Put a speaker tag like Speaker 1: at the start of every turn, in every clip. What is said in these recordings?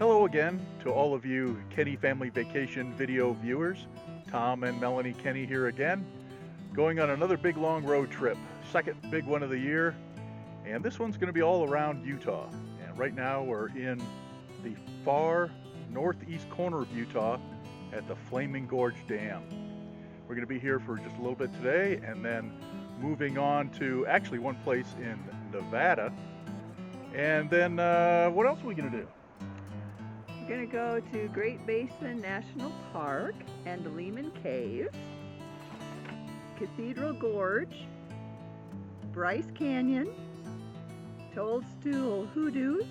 Speaker 1: Hello again to all of you Kenney Family Vacation video viewers. Tom and Melanie Kenney here again, going on another big long road trip, second big one of the year, and this one's going to be all around Utah. And right now we're in the far northeast corner of Utah at the Flaming Gorge Dam. We're going to be here for just a little bit today and then moving on to actually one place in Nevada. And then what else are we going to do?
Speaker 2: We're going to go to Great Basin National Park and Lehman Caves, Cathedral Gorge, Bryce Canyon, Toadstool Hoodoos,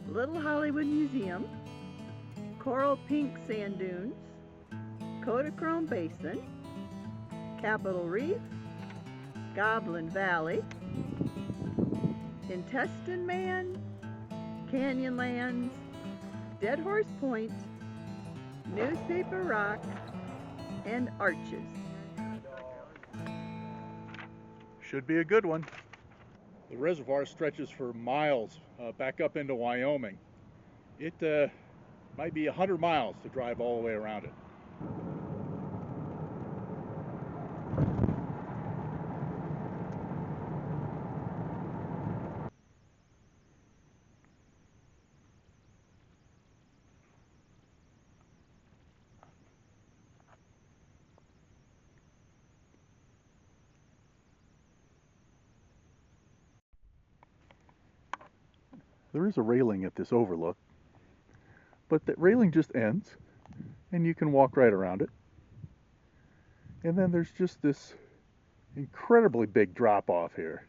Speaker 2: Little Hollywood Museum, Coral Pink Sand Dunes, Kodachrome Basin, Capitol Reef, Goblin Valley, Intestine Man, Canyonlands, Dead Horse Point, Newspaper Rock, and Arches.
Speaker 1: Should be a good one. The reservoir stretches for miles back up into Wyoming. It might be 100 miles to drive all the way around it. There is a railing at this overlook, but that railing just ends and you can walk right around it. And then there's just this incredibly big drop off here.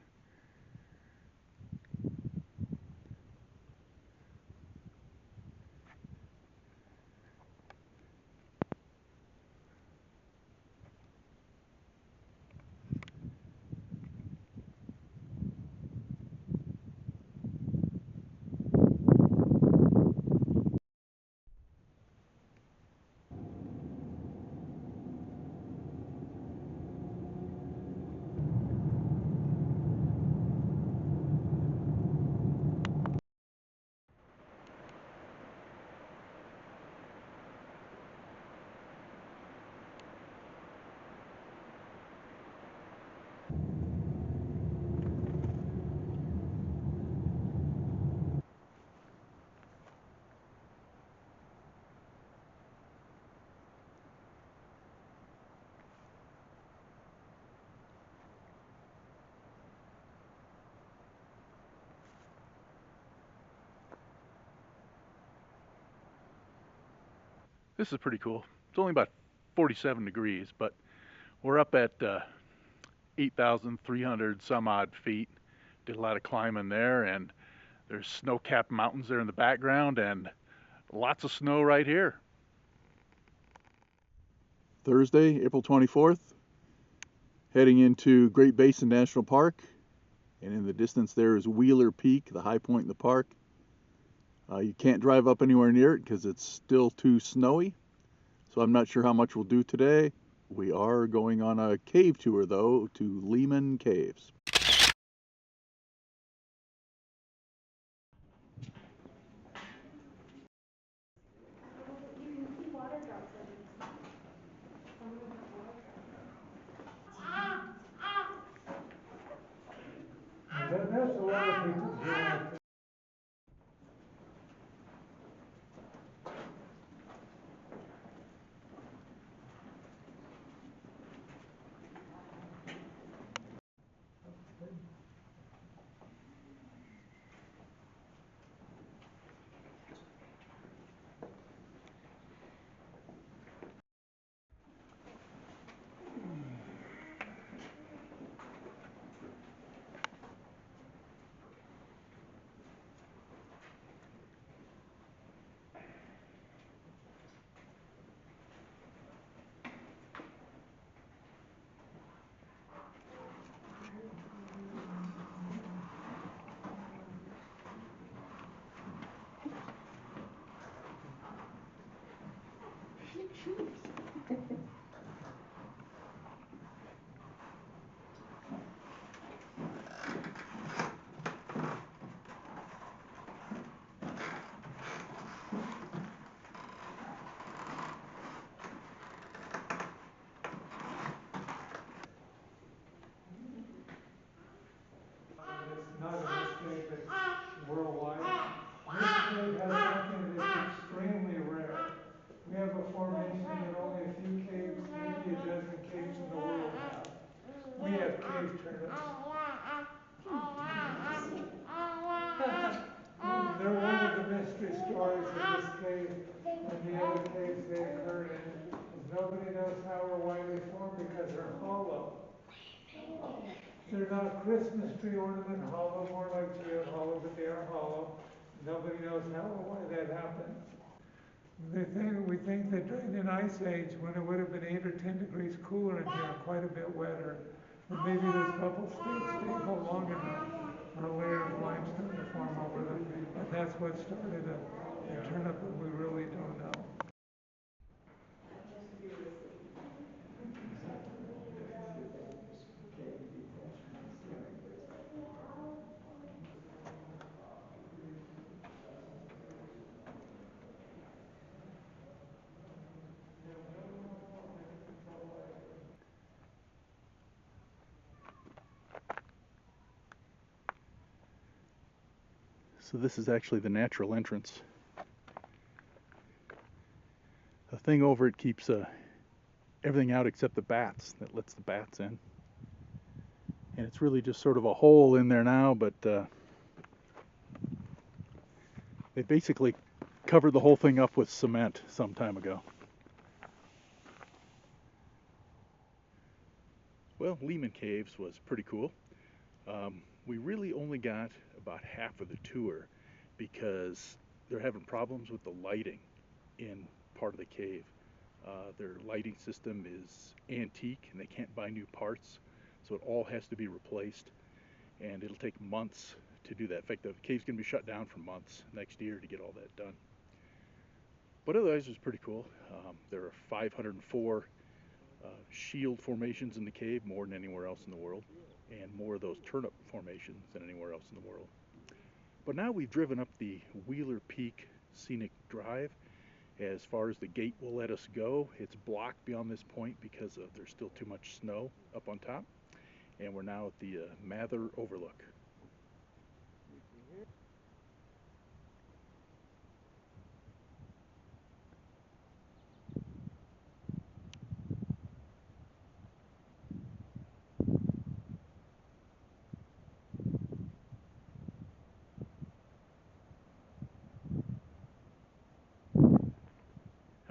Speaker 1: This is pretty cool. It's only about 47 degrees, but we're up at 8,300 some odd feet. Did a lot of climbing there, and there's snow-capped mountains there in the background and lots of snow right here. Thursday, April 24th, heading into Great Basin National Park, and in the distance there is Wheeler Peak, the high point in the park. You can't drive up anywhere near it because it's still too snowy, so I'm not sure how much we'll do today. We are going on a cave tour, though, to Lehman Caves.
Speaker 3: That's a lot of people here. have cave turnips. They're one of the mystery stories of this cave and the other caves they occurred in. Nobody knows how or why they formed because they're hollow. They're not Christmas tree ornament hollow, more like geode hollow, but they are hollow. Nobody knows how or why that happened. We think that during an ice age, when it would have been 8 or 10 degrees cooler in here, quite a bit wetter, that maybe those bubbles stayed stable long enough for a layer of limestone to form over them. And that's what started a turnip, but we really don't know.
Speaker 1: So this is actually the natural entrance. The thing over it keeps everything out except the bats, that lets the bats in. And it's really just sort of a hole in there now, but they basically covered the whole thing up with cement some time ago. Well, Lehman Caves was pretty cool. We really only got about half of the tour because they're having problems with the lighting in part of the cave. Their lighting system is antique and they can't buy new parts, so it all has to be replaced, and it'll take months to do that. In fact, the cave's going to be shut down for months next year to get all that done. But otherwise, it was pretty cool. There are 504 shield formations in the cave, more than anywhere else in the world, and more of those turnip formations than anywhere else in the world. But now we've driven up the Wheeler Peak Scenic Drive. As far as the gate will let us go, it's blocked beyond this point because there's still too much snow up on top. And we're now at the Mather Overlook.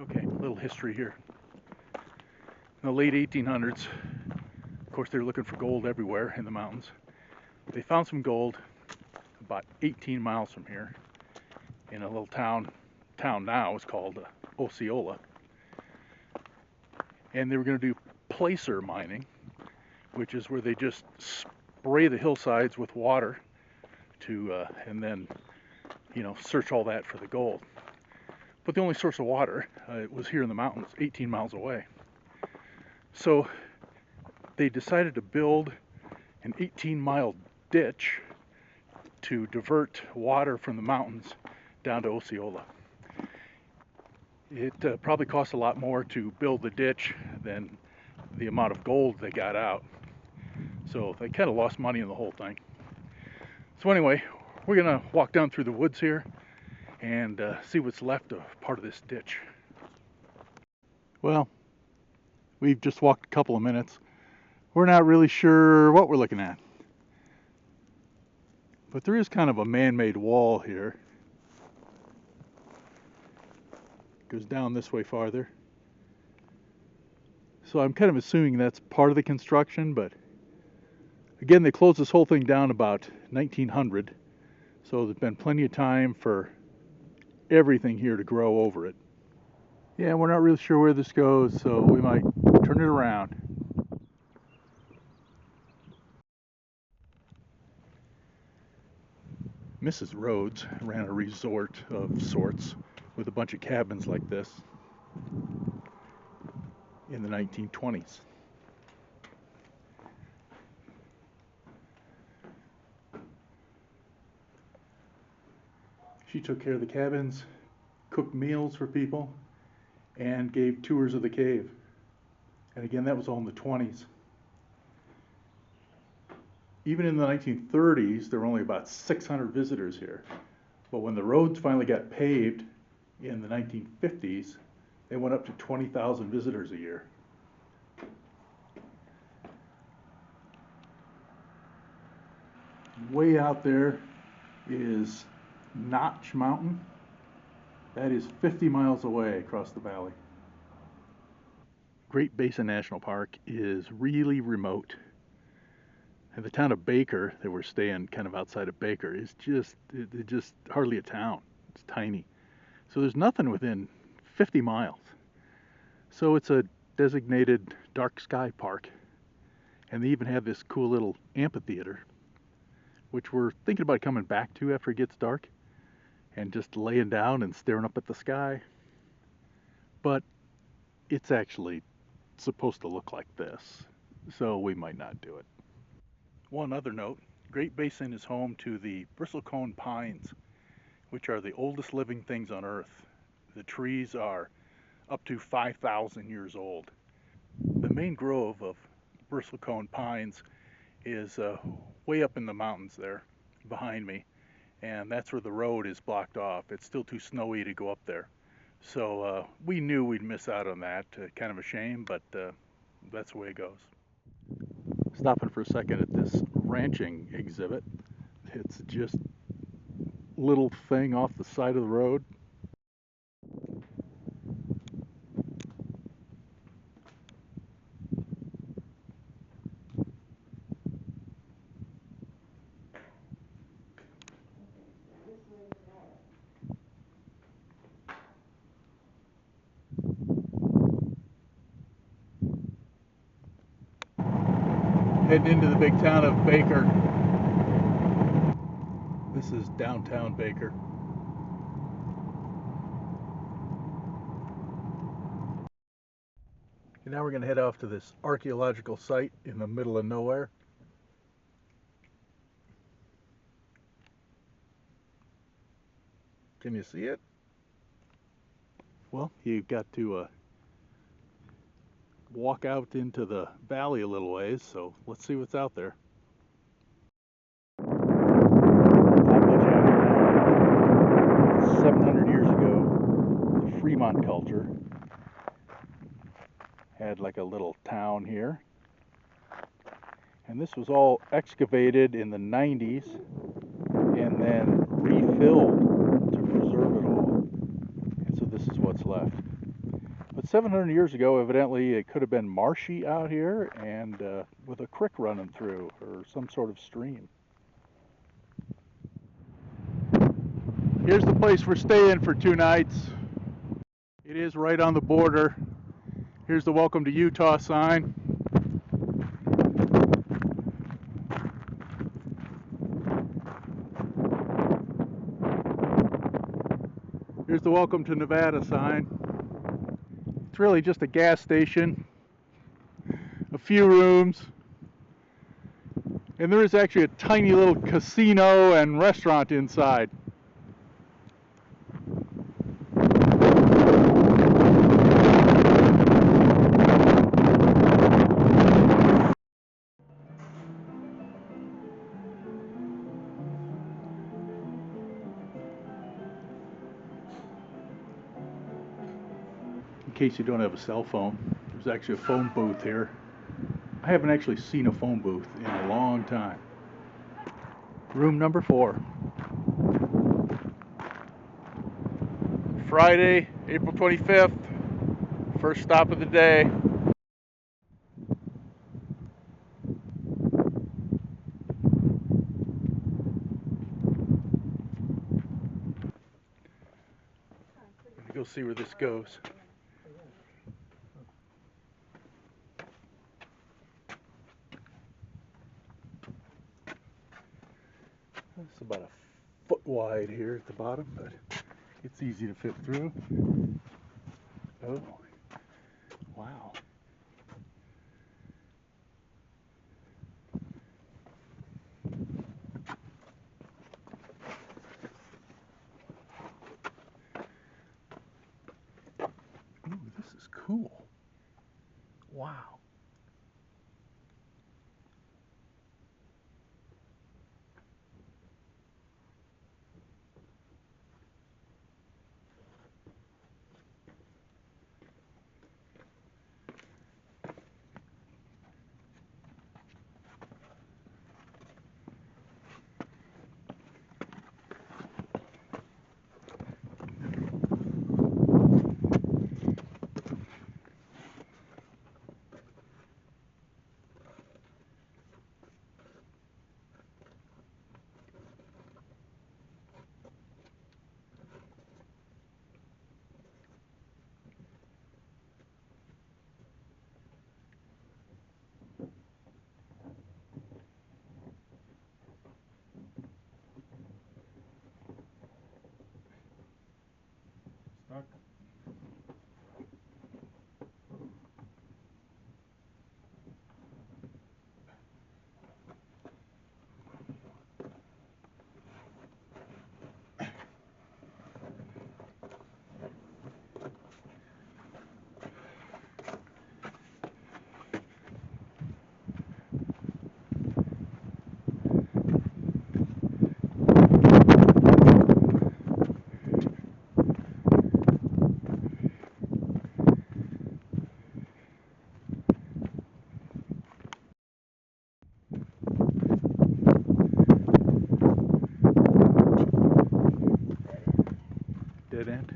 Speaker 1: Okay, a little history here. In the late 1800s, of course, they were looking for gold everywhere in the mountains. They found some gold about 18 miles from here in a little town now is called Osceola. And they were going to do placer mining, which is where they just spray the hillsides with water to, and then, search all that for the gold. But the only source of water was here in the mountains, 18 miles away. So they decided to build an 18-mile ditch to divert water from the mountains down to Osceola. It probably cost a lot more to build the ditch than the amount of gold they got out. So they kind of lost money in the whole thing. So anyway, we're gonna walk down through the woods here and see what's left of part of this ditch. Well, we've just walked a couple of minutes. We're not really sure what we're looking at. But there is kind of a man-made wall here. Goes down this way farther. So I'm kind of assuming that's part of the construction, but again, they closed this whole thing down about 1900. So there's been plenty of time for everything here to grow over it. Yeah, we're not really sure where this goes, so we might turn it around. Mrs. Rhodes ran a resort of sorts with a bunch of cabins like this in the 1920s. She took care of the cabins, cooked meals for people, and gave tours of the cave. And again, that was all in the 20s. Even in the 1930s, there were only about 600 visitors here. But when the roads finally got paved in the 1950s, they went up to 20,000 visitors a year. Way out there is Notch Mountain. That is 50 miles away across the valley. Great Basin National Park is really remote. And the town of Baker, that we're staying kind of outside of Baker, is just hardly a town. It's tiny. So there's nothing within 50 miles. So it's a designated dark sky park. And they even have this cool little amphitheater, which we're thinking about coming back to after it gets dark and just laying down and staring up at the sky. But it's actually supposed to look like this, so we might not do it. One other note, Great Basin is home to the bristlecone pines, which are the oldest living things on Earth. The trees are up to 5,000 years old. The main grove of bristlecone pines is way up in the mountains there behind me, and that's where the road is blocked off. It's still too snowy to go up there. So we knew we'd miss out on that. Kind of a shame, but that's the way it goes. Stopping for a second at this ranching exhibit. It's just a little thing off the side of the road. Heading into the big town of Baker. This is downtown Baker. And now we're going to head off to this archaeological site in the middle of nowhere. Can you see it? Well, you've got to walk out into the valley a little ways, so let's see what's out there. Not much out here now. 700 years ago, the Fremont culture had like a little town here. And this was all excavated in the 90s and then refilled to preserve it all. And so this is what's left. But 700 years ago, evidently, it could have been marshy out here and with a creek running through or some sort of stream. Here's the place we're staying for 2 nights. It is right on the border. Here's the Welcome to Utah sign. Here's the Welcome to Nevada sign. It's really just a gas station, a few rooms, and there is actually a tiny little casino and restaurant inside. In case you don't have a cell phone, there's actually a phone booth here. I haven't actually seen a phone booth in a long time. Room number 4. Friday, April 25th, first stop of the day. Go see where this goes. It's about a foot wide here at the bottom, but it's easy to fit through. Oh, wow. Ooh, this is cool. Wow. dead end.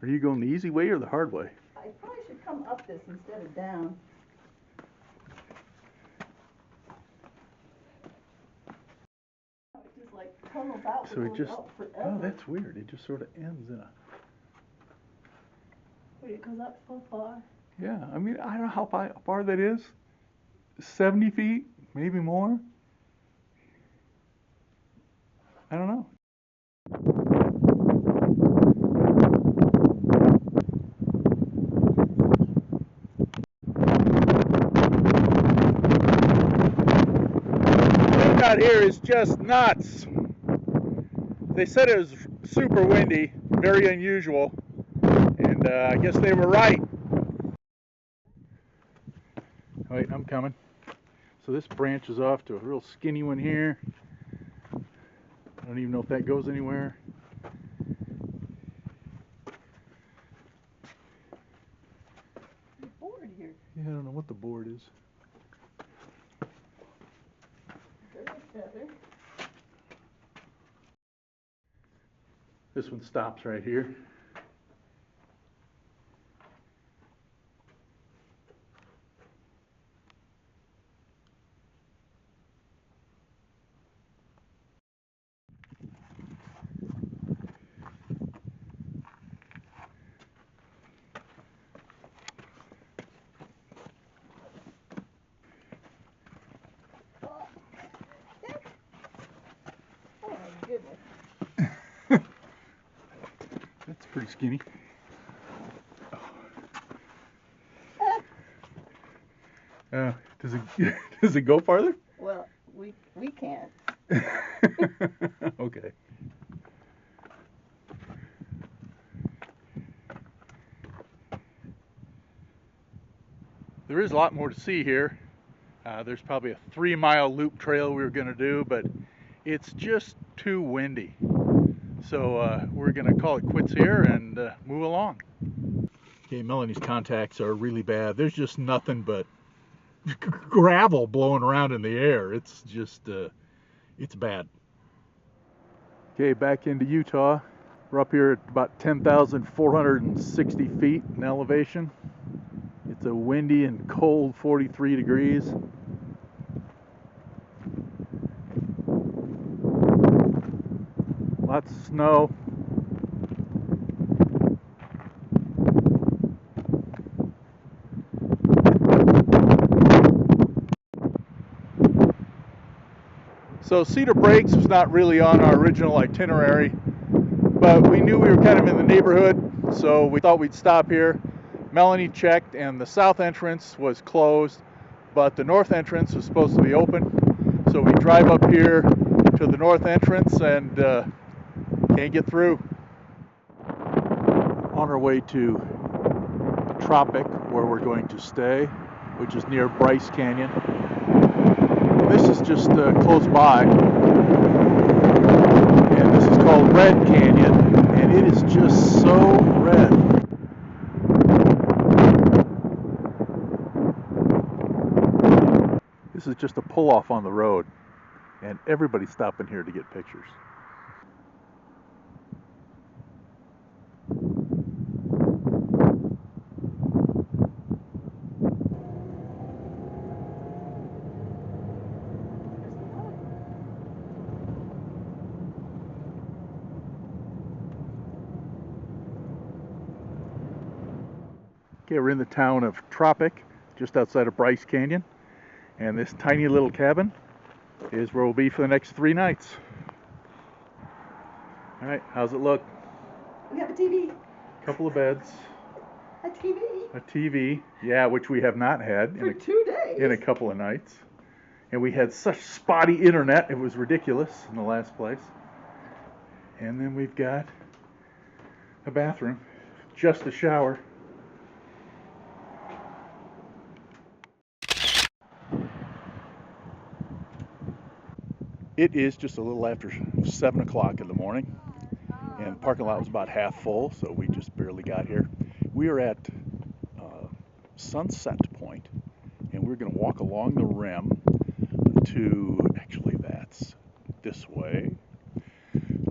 Speaker 1: Are you going the easy way or the hard way?
Speaker 2: I probably should come up this instead of down. It just like tunnels out.
Speaker 1: So it just,
Speaker 2: out
Speaker 1: oh,
Speaker 2: forever.
Speaker 1: that's weird. It just sort of ends in a,
Speaker 2: Wait, it goes up so far.
Speaker 1: yeah, I mean, I don't know how far that is. 70 feet, maybe more. I don't know. Wind out here is just nuts. They said it was super windy, very unusual, and I guess they were right. Wait, I'm coming. So this branches off to a real skinny one here. I don't even know if that goes anywhere.
Speaker 2: There's a board here.
Speaker 1: Yeah, I don't know what the board is.
Speaker 2: There's a feather.
Speaker 1: This one stops right here.
Speaker 2: Oh my goodness.
Speaker 1: That's pretty skinny. Does it does it go farther?
Speaker 2: Well, we can't.
Speaker 1: Okay. There is a lot more to see here. There's probably a 3-mile loop trail we were going to do, but it's just too windy. So we're going to call it quits here and move along. Okay, Melanie's contacts are really bad. There's just nothing but gravel blowing around in the air. It's just, it's bad. Okay, back into Utah. We're up here at about 10,460 feet in elevation. It's a windy and cold 43 degrees. Lots of snow. So Cedar Breaks was not really on our original itinerary, but we knew we were kind of in the neighborhood, so we thought we'd stop here. Melanie checked and the south entrance was closed, but the north entrance was supposed to be open. So we drive up here to the north entrance and can't get through. On our way to Tropic, where we're going to stay, which is near Bryce Canyon. This is just close by, and this is called Red Canyon, and it is just so red. This is just a pull-off on the road, and everybody's stopping here to get pictures. Okay, we're in the town of Tropic, just outside of Bryce Canyon, and this tiny little cabin is where we'll be for the next 3 nights. All right, how's it look?
Speaker 2: We have a TV.
Speaker 1: Couple of beds,
Speaker 2: A TV.
Speaker 1: a TV, yeah, which we have not had
Speaker 2: For 2 days.
Speaker 1: in a couple of nights. And we had such spotty internet, it was ridiculous in the last place. And then we've got a bathroom, just a shower. It is just a little after 7 o'clock in the morning, and the parking lot was about half full, so we just barely got here. We are at Sunset Point, and we're going to walk along the rim to, actually that's this way,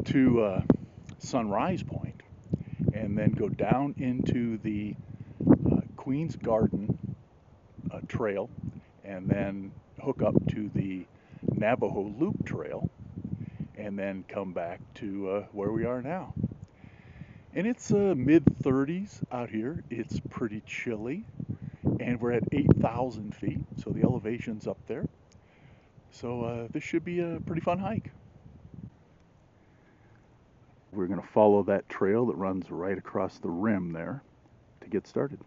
Speaker 1: to Sunrise Point, and then go down into the Queen's Garden trail, and then hook up to the Navajo Loop Trail, and then come back to where we are now. And it's mid 30s out here. It's pretty chilly, and we're at 8,000 feet, so the elevation's up there. So this should be a pretty fun hike. We're going to follow that trail that runs right across the rim there to get started.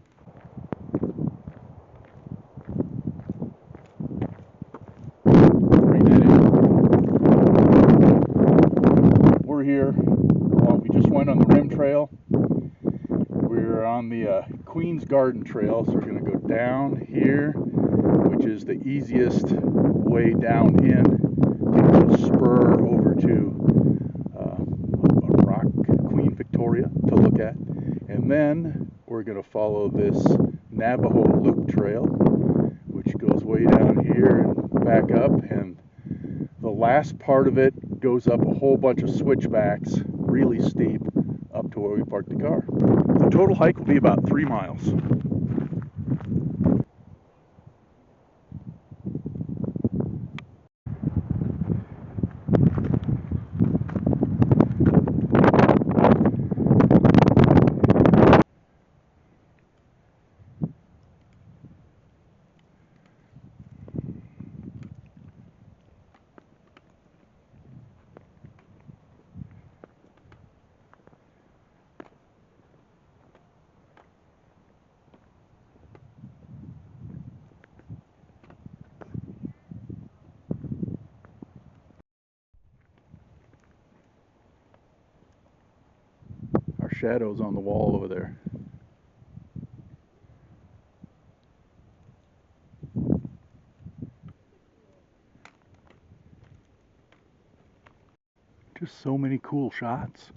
Speaker 1: We're here. We just went on the rim trail. We're on the Queen's Garden Trail, so we're going to go down here, which is the easiest way down in. Take a spur over to a rock, Queen Victoria, to look at. And then we're going to follow this Navajo Loop Trail, which goes way down here and back up. And the last part of it goes up a whole bunch of switchbacks, really steep, up to where we parked the car. The total hike will be about 3 miles. Shadows on the wall over there. Just so many cool shots.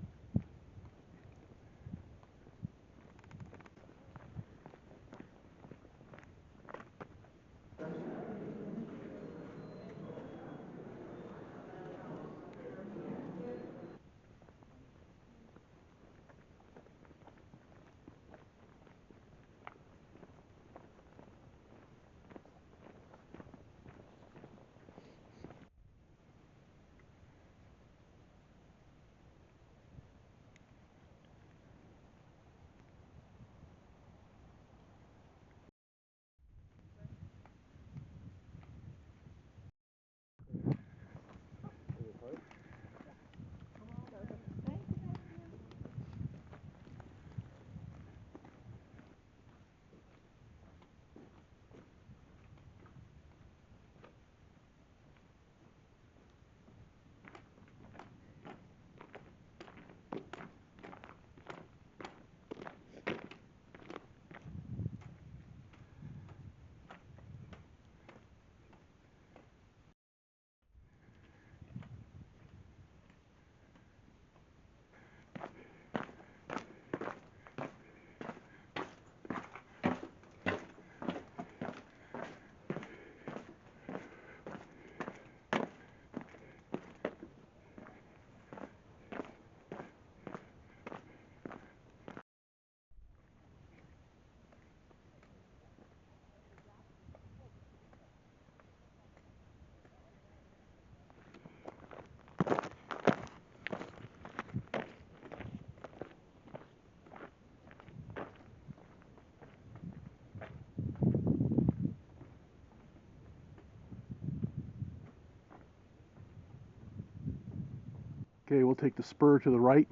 Speaker 1: Okay, we'll take the spur to the right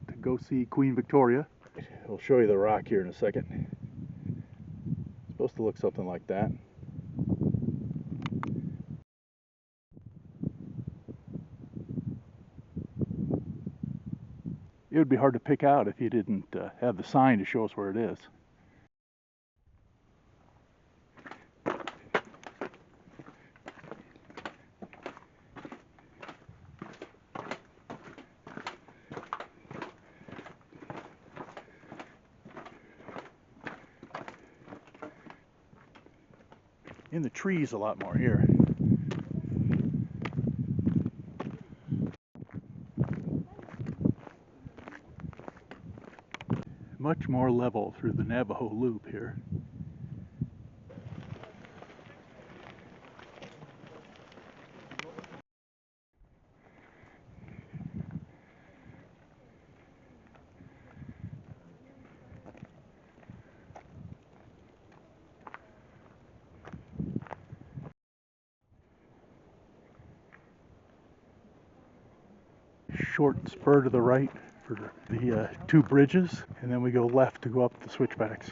Speaker 1: to go see Queen Victoria. I'll show you the rock here in a second. It's supposed to look something like that. It would be hard to pick out if you didn't have the sign to show us where it is. in the trees a lot more here. Much more level through the Navajo Loop here. Short spur to the right for the two bridges, and then we go left to go up the switchbacks.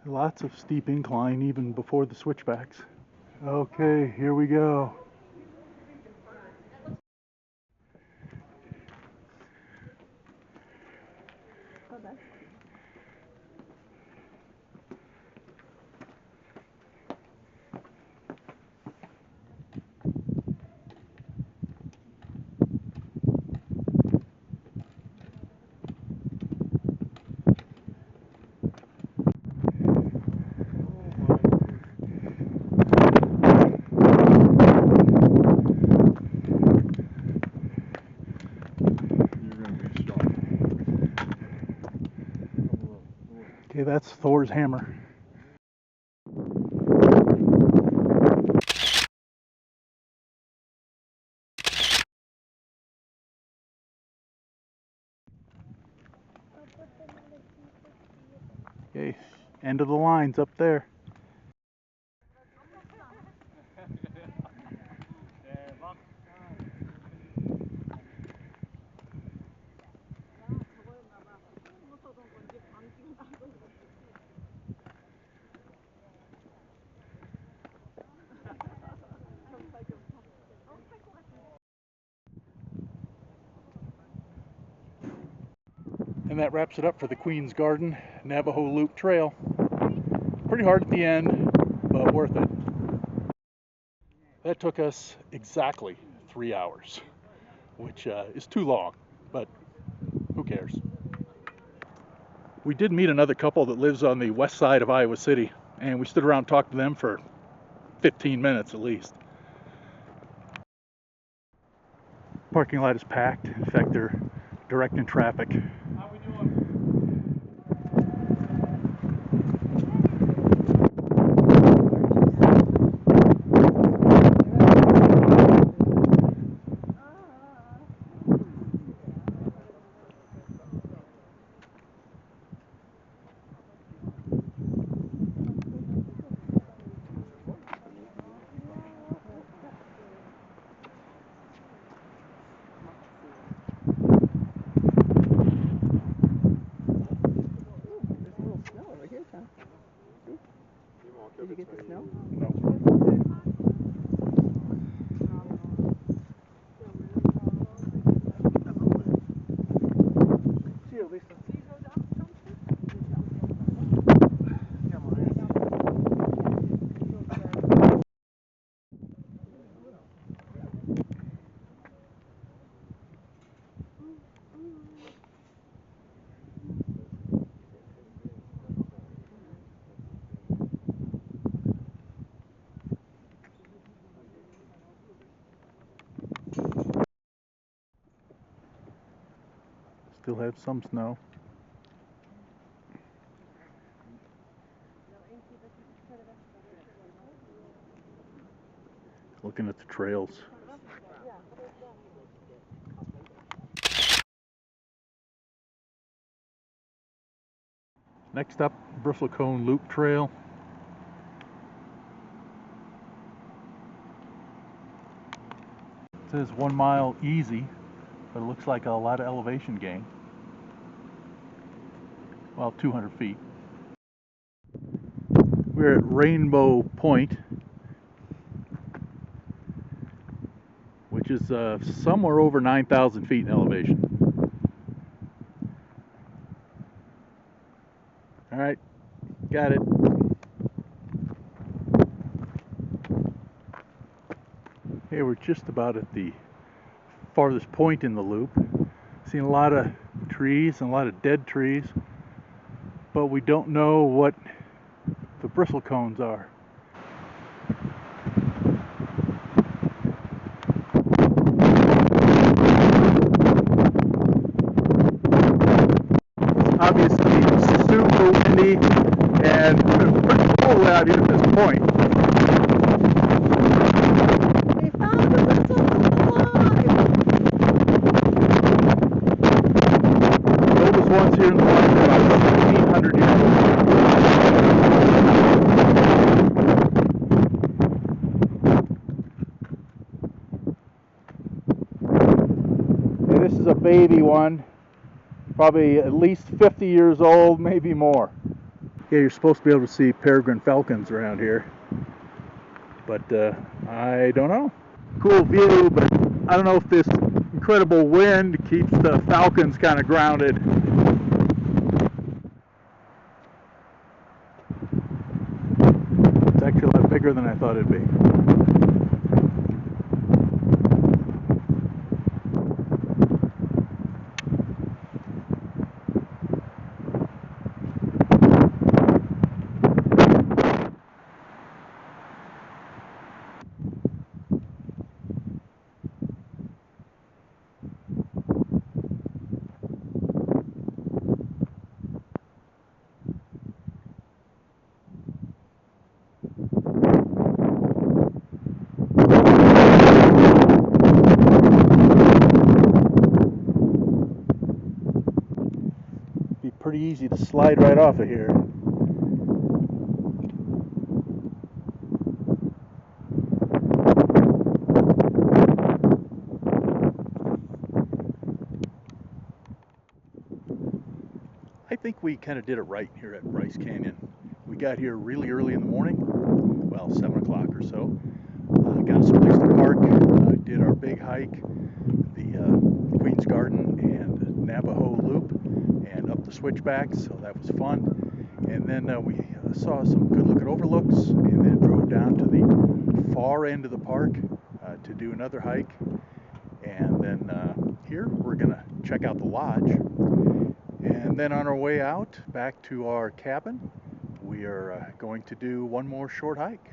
Speaker 1: Lots of steep incline even before the switchbacks. Okay, here we go. Okay, that's Thor's hammer. Okay, end of the lines up there. And that wraps it up for the Queen's Garden Navajo Loop Trail. Pretty hard at the end, but worth it. That took us exactly 3 hours, which is too long, but who cares? We did meet another couple that lives on the west side of Iowa City, and we stood around and talked to them for 15 minutes at least. Parking lot is packed. In fact, they're directing traffic.
Speaker 3: How we doing?
Speaker 2: Did you get the snow?
Speaker 1: No. Still have some snow. Looking at the trails. Next up, Bristlecone Loop Trail. It says 1 mile easy, but it looks like a lot of elevation gain. Well, 200 feet. We're at Rainbow Point, which is somewhere over 9,000 feet in elevation. All right, got it. Okay, we're just about at the farthest point in the loop. Seen a lot of trees and a lot of dead trees, but we don't know what the bristle cones are. It's obviously super windy and pretty cold out here at this point.
Speaker 2: They found the bristle alive!
Speaker 1: The oldest ones here in the park are about 1,600 years old. Okay, this is a baby one, probably at least 50 years old, maybe more. Yeah, you're supposed to be able to see peregrine falcons around here, but I don't know. Cool view, but I don't know if this incredible wind keeps the falcons kind of grounded. It's actually a lot bigger than I thought it'd be. Pretty easy to slide right off of here. I think we kind of did it right here at Bryce Canyon. We got here really early in the morning, well, 7 o'clock or so. Got us a place to park, did our big hike, the Queen's Garden and Navajo Loop, and up the switchbacks, so that was fun. And then we saw some good looking overlooks, and then drove down to the far end of the park to do another hike. And then here we're gonna check out the lodge, and then on our way out back to our cabin, we are going to do one more short hike.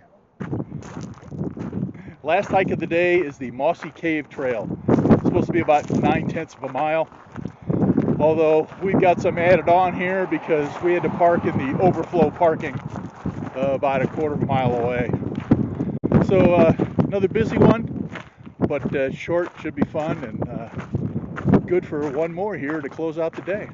Speaker 1: Last hike of the day is the Mossy Cave Trail. It's supposed to be about 9/10 of a mile. Although we've got some added on here because we had to park in the overflow parking about a quarter of a mile away. So another busy one, but short, should be fun, and good for one more here to close out the day.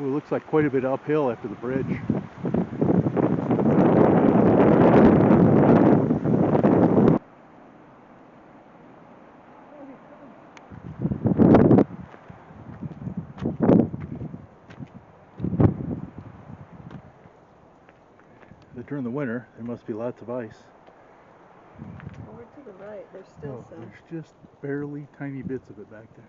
Speaker 1: Ooh, it looks like quite a bit uphill after the bridge. During the winter, there must be lots of ice.
Speaker 2: Over to the right, there's still some.
Speaker 1: There's just barely tiny bits of it back there.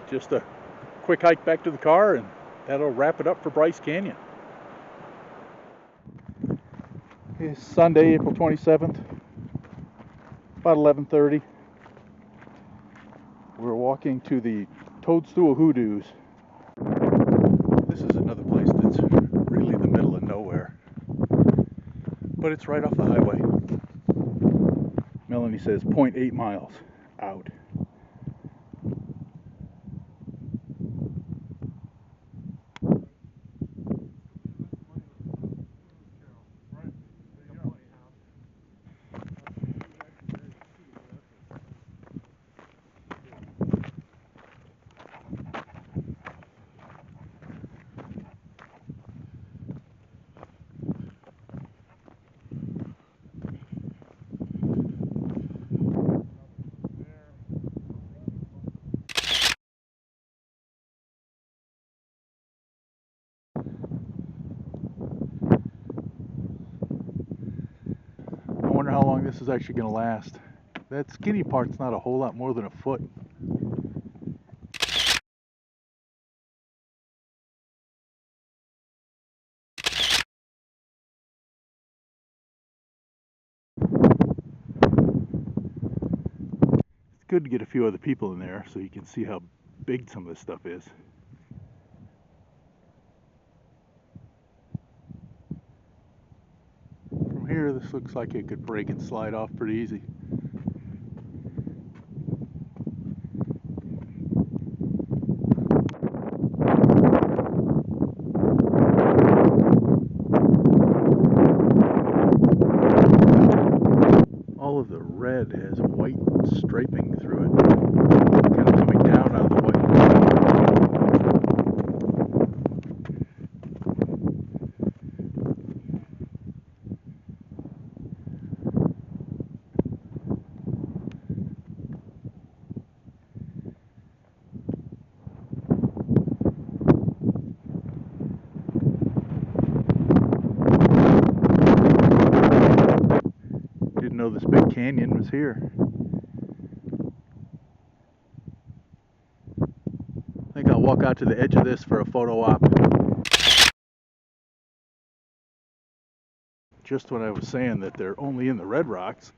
Speaker 1: Just a quick hike back to the car, and that'll wrap it up for Bryce Canyon. It's Sunday, April 27th, about 11:30. We're walking to the Toadstool Hoodoos. This is another place that's really in the middle of nowhere, but it's right off the highway. Melanie says 0.8 miles out. this is actually going to last. That skinny part's not a whole lot more than a foot. It's good to get a few other people in there so you can see how big some of this stuff is. From here, this looks like it could break and slide off pretty easy. All of the red has white striping through it, kind of coming down out of the white. Didn't know this big canyon was here. I think I'll walk out to the edge of this for a photo op. Just when I was saying that they're only in the red rocks.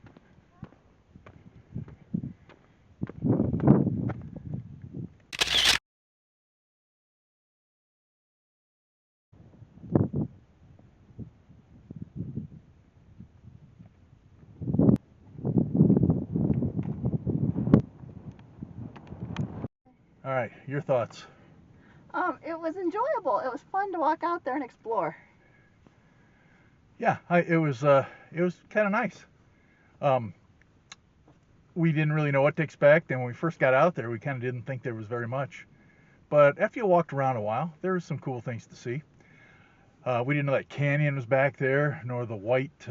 Speaker 1: All right, your thoughts?
Speaker 2: It was enjoyable. It was fun to walk out there and explore.
Speaker 1: Yeah, it was kind of nice. We didn't really know what to expect, and when we first got out there, we kind of didn't think there was very much. But after you walked around a while, there were some cool things to see. We didn't know that canyon was back there, nor the white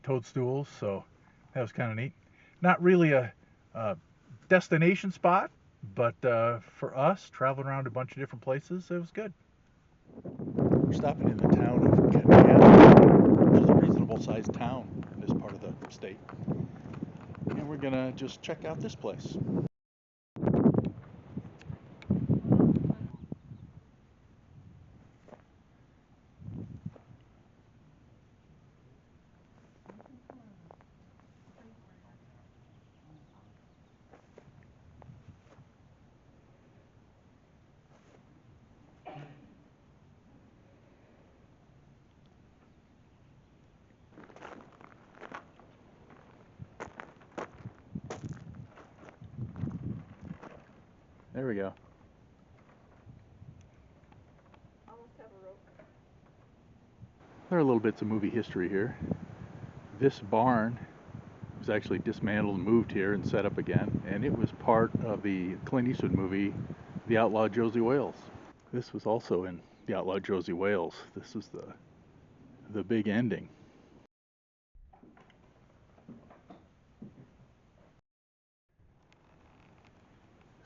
Speaker 1: toadstools, so that was kind of neat. Not really a destination spot, but for us, traveling around a bunch of different places, it was good. We're stopping in the town of Kanab, which is a reasonable sized town in this part of the state. And we're gonna just check out this place. There we go. There are little bits of movie history here. This barn was actually dismantled and moved here and set up again, and it was part of the Clint Eastwood movie, The Outlaw Josie Wales. This was also in The Outlaw Josie Wales. This is the big ending.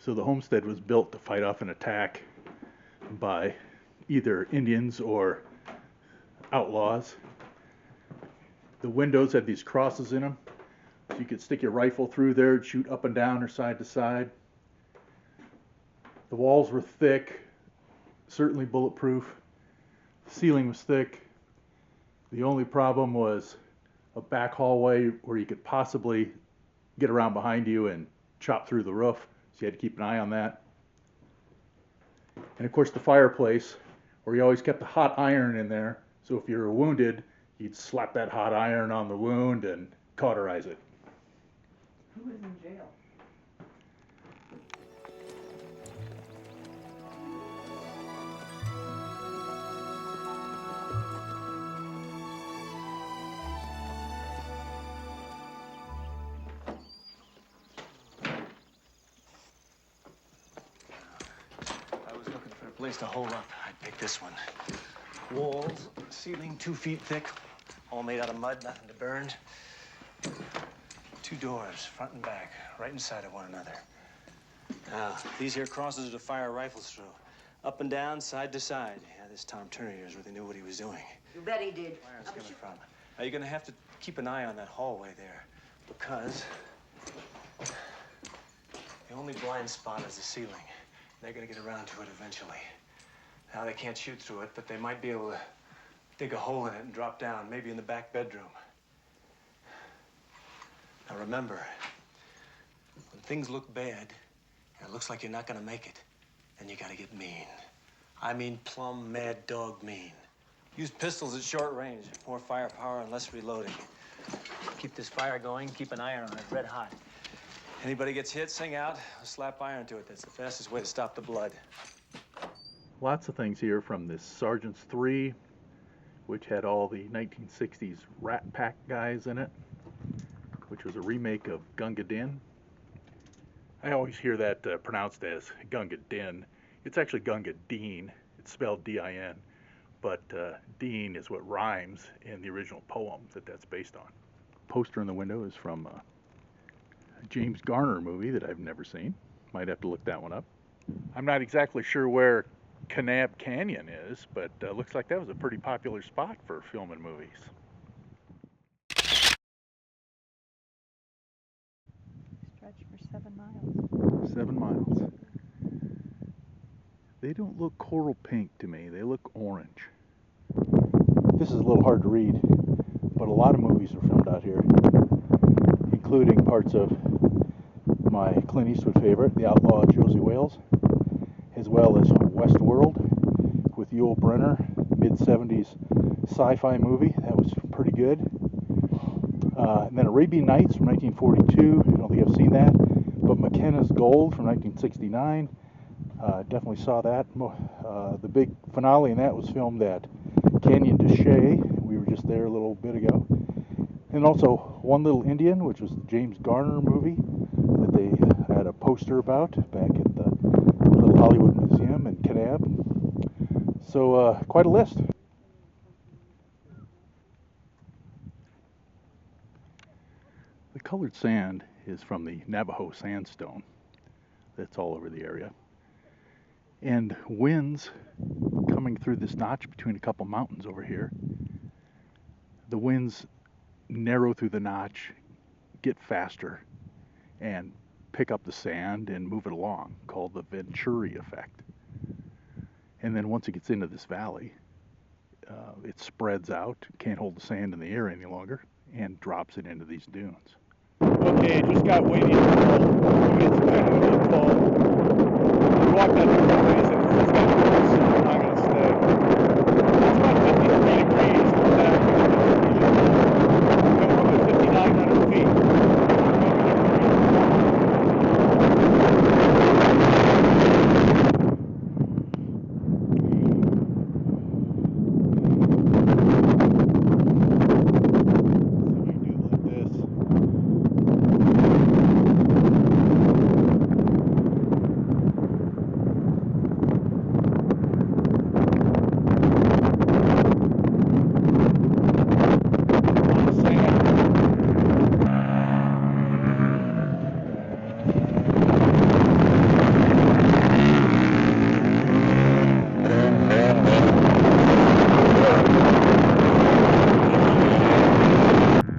Speaker 1: So the homestead was built to fight off an attack by either Indians or outlaws. The windows had these crosses in them, so you could stick your rifle through there and shoot up and down or side to side. The walls were thick, certainly bulletproof. The ceiling was thick. The only problem was a back hallway where you could possibly get around behind you and chop through the roof. So you had to keep an eye on that. And of course the fireplace, where you always kept a hot iron in there. So if you were wounded, you'd slap that hot iron on the wound and cauterize it.
Speaker 2: Who was in jail?
Speaker 4: Place to hole up, I'd pick this one. Walls, ceiling 2 feet thick, all made out of mud, nothing to burn. 2 doors, front and back, right inside of one another. Now, these here crosses are to fire rifles through. Up and down, side to side. Yeah, this Tom Turner here really knew what he was doing.
Speaker 5: You bet he did.
Speaker 4: Where it's coming from. Now, you're gonna have to keep an eye on that hallway there, because the only blind spot is the ceiling. They're gonna get around to it eventually. Now, they can't shoot through it, but they might be able to dig a hole in it and drop down, maybe in the back bedroom. Now, remember, when things look bad, and it looks like you're not gonna make it, then you gotta get mean. I mean plumb mad dog mean. Use pistols at short range, more firepower and less reloading. Keep this fire going, keep an iron on it, red hot. Anybody gets hit, sing out, slap iron to it. That's the fastest way to stop the blood.
Speaker 1: Lots of things here from this Sergeant's 3, which had all the 1960s Rat Pack guys in it, which was a remake of Gunga Din. I always hear that pronounced as Gunga Din. It's actually Gunga Din. It's spelled D-I-N. But Dean is what rhymes in the original poem that's based on. Poster in the window is from a James Garner movie that I've never seen. Might have to look that one up. I'm not exactly sure where Kanab Canyon is, but looks like that was a pretty popular spot for filming movies.
Speaker 2: Stretch for 7 miles.
Speaker 1: 7 miles. They don't look coral pink to me. They look orange. This is a little hard to read, but a lot of movies are filmed out here, including parts of my Clint Eastwood favorite, The Outlaw Josie Wales, as well as Westworld with Yul Brynner, mid-70s sci-fi movie. That was pretty good. And then Arabian Nights from 1942. I don't think I've seen that. But McKenna's Gold from 1969. Definitely saw that. The big finale in that was filmed at Canyon de Chelly. We were just there a little bit ago. And also One Little Indian, which was the James Garner movie that they had a poster about back at the Little Hollywood Museum in Kanab. So quite a list. The colored sand is from the Navajo sandstone that's all over the area. And winds coming through this notch between a couple mountains over here, the winds narrow through the notch, get faster, and pick up the sand and move it along, called the Venturi effect. And then once it gets into this valley, it spreads out, can't hold the sand in the air any longer, and drops it into these dunes. Okay, just got waiting. It's kind of a cold. We walked out the place and it's got cold, so I'm not going to stay. It's about 53 degrees. We're up to 5,900 feet.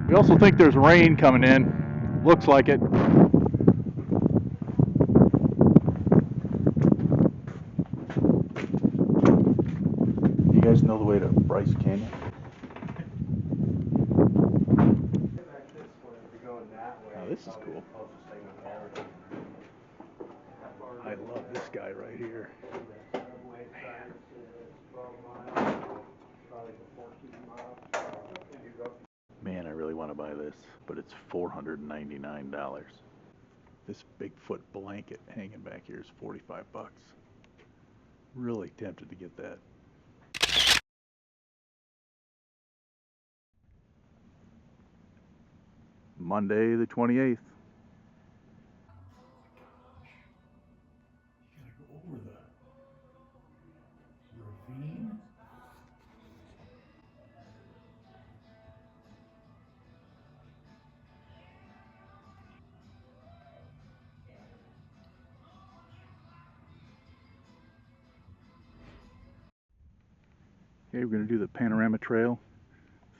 Speaker 1: We also think there's rain coming in. Looks like it. You guys know the way to Bryce Canyon? Now this is cool. I love this guy right here. Man, I really want to buy this, but it's $499. This Bigfoot blanket hanging back here is 45 bucks. Really tempted to get that. Monday the 28th. Gotta go over the ravine. Okay, we're going to do the panorama trail,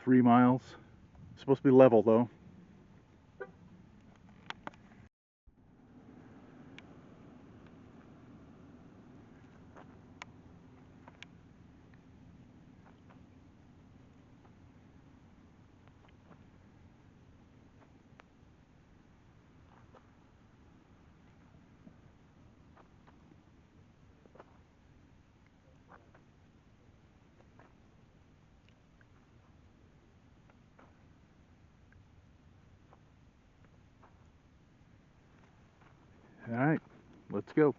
Speaker 1: 3 miles. It's supposed to be level though. All right, let's go.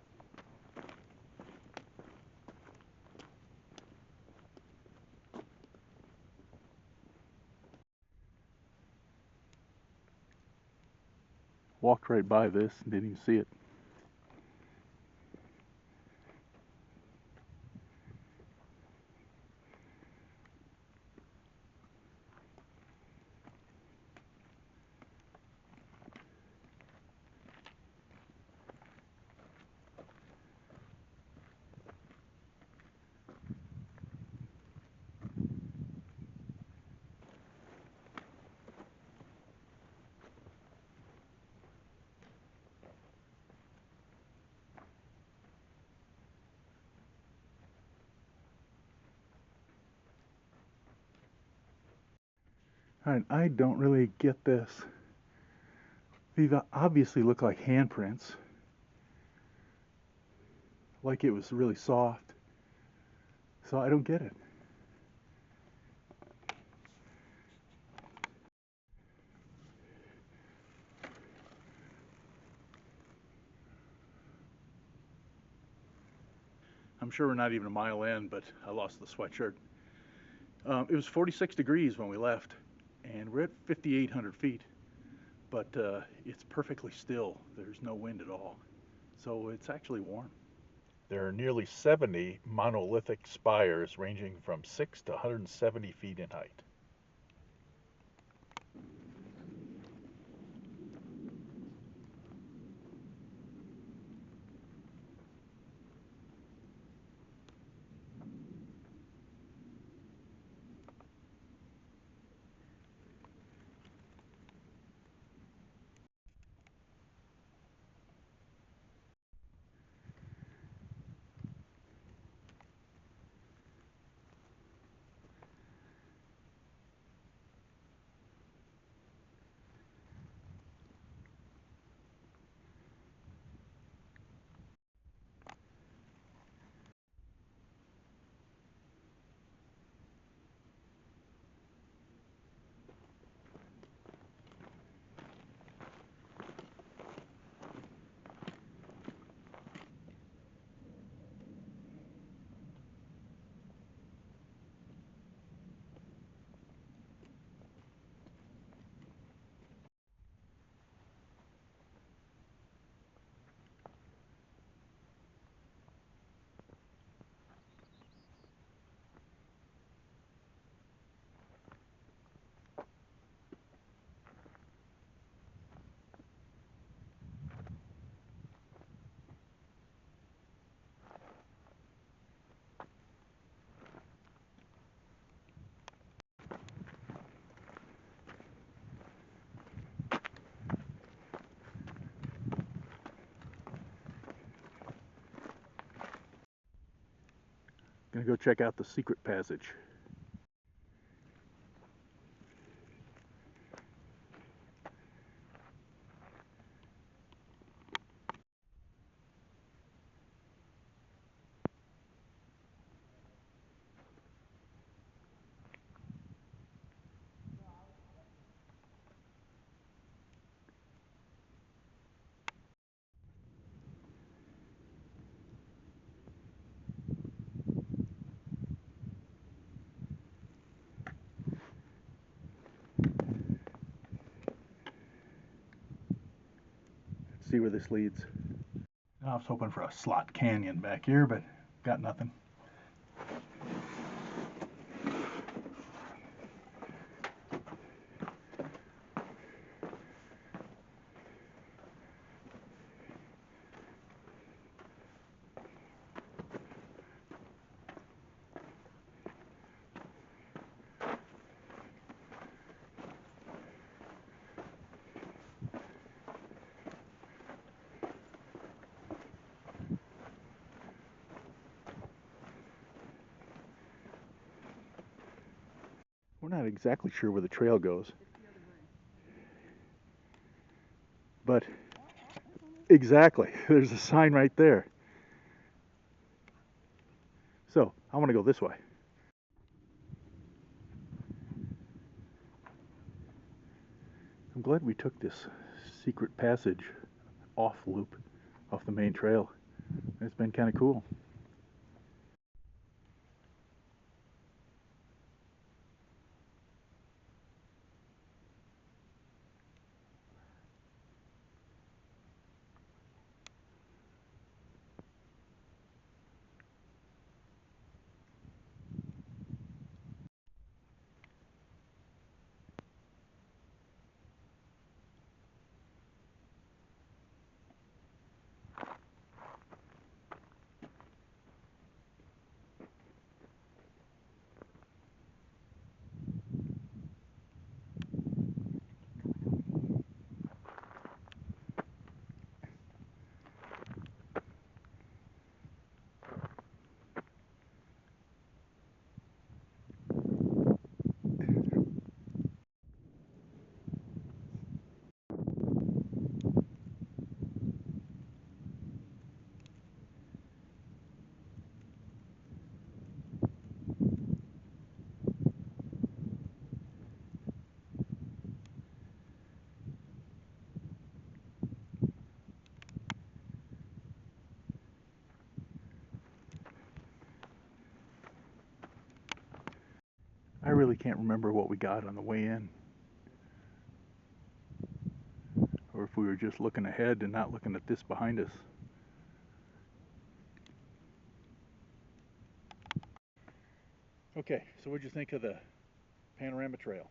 Speaker 1: Walked right by this and didn't even see it. All right, I don't really get this. These obviously look like handprints. Like it was really soft. So I don't get it. I'm sure we're not even a mile in, but I lost the sweatshirt. It was 46 degrees when we left, and we're at 5,800 feet, but it's perfectly still. There's no wind at all, so it's actually warm. There are nearly 70 monolithic spires ranging from 6 to 170 feet in height. Gonna go check out the secret passage. Let's see where this leads. I was hoping for a slot canyon back here, but got nothing. We're not exactly sure where the trail goes. But exactly, there's a sign right there. So I want to go this way. I'm glad we took this secret passage off loop, off the main trail. It's been kind of cool. I really can't remember what we got on the way in, or if we were just looking ahead and not looking at this behind us. Okay, so what'd you think of the panorama trail?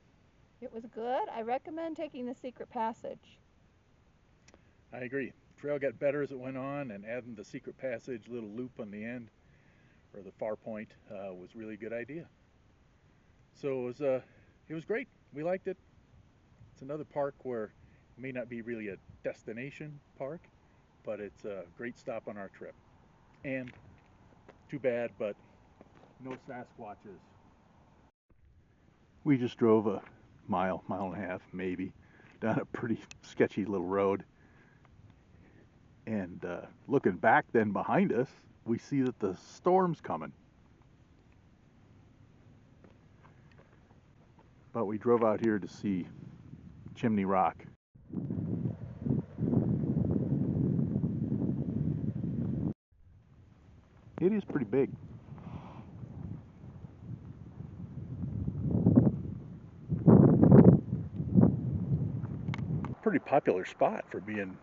Speaker 2: It was good. I recommend taking the secret passage.
Speaker 1: I agree. The trail got better as it went on, and adding the secret passage little loop on the end, or the far point, was really a good idea. So it was great. We liked it. It's another park where it may not be really a destination park, but it's a great stop on our trip. And too bad, but no Sasquatches. We just drove a mile and a half, maybe, down a pretty sketchy little road. And looking back then behind us, we see that the storm's coming. But we drove out here to see Chimney Rock. It is pretty big. Pretty popular spot for being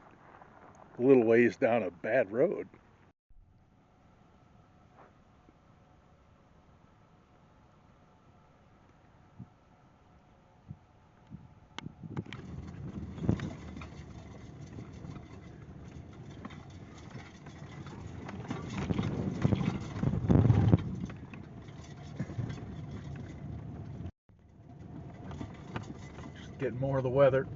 Speaker 1: a little ways down a bad road. Just getting more of the weather.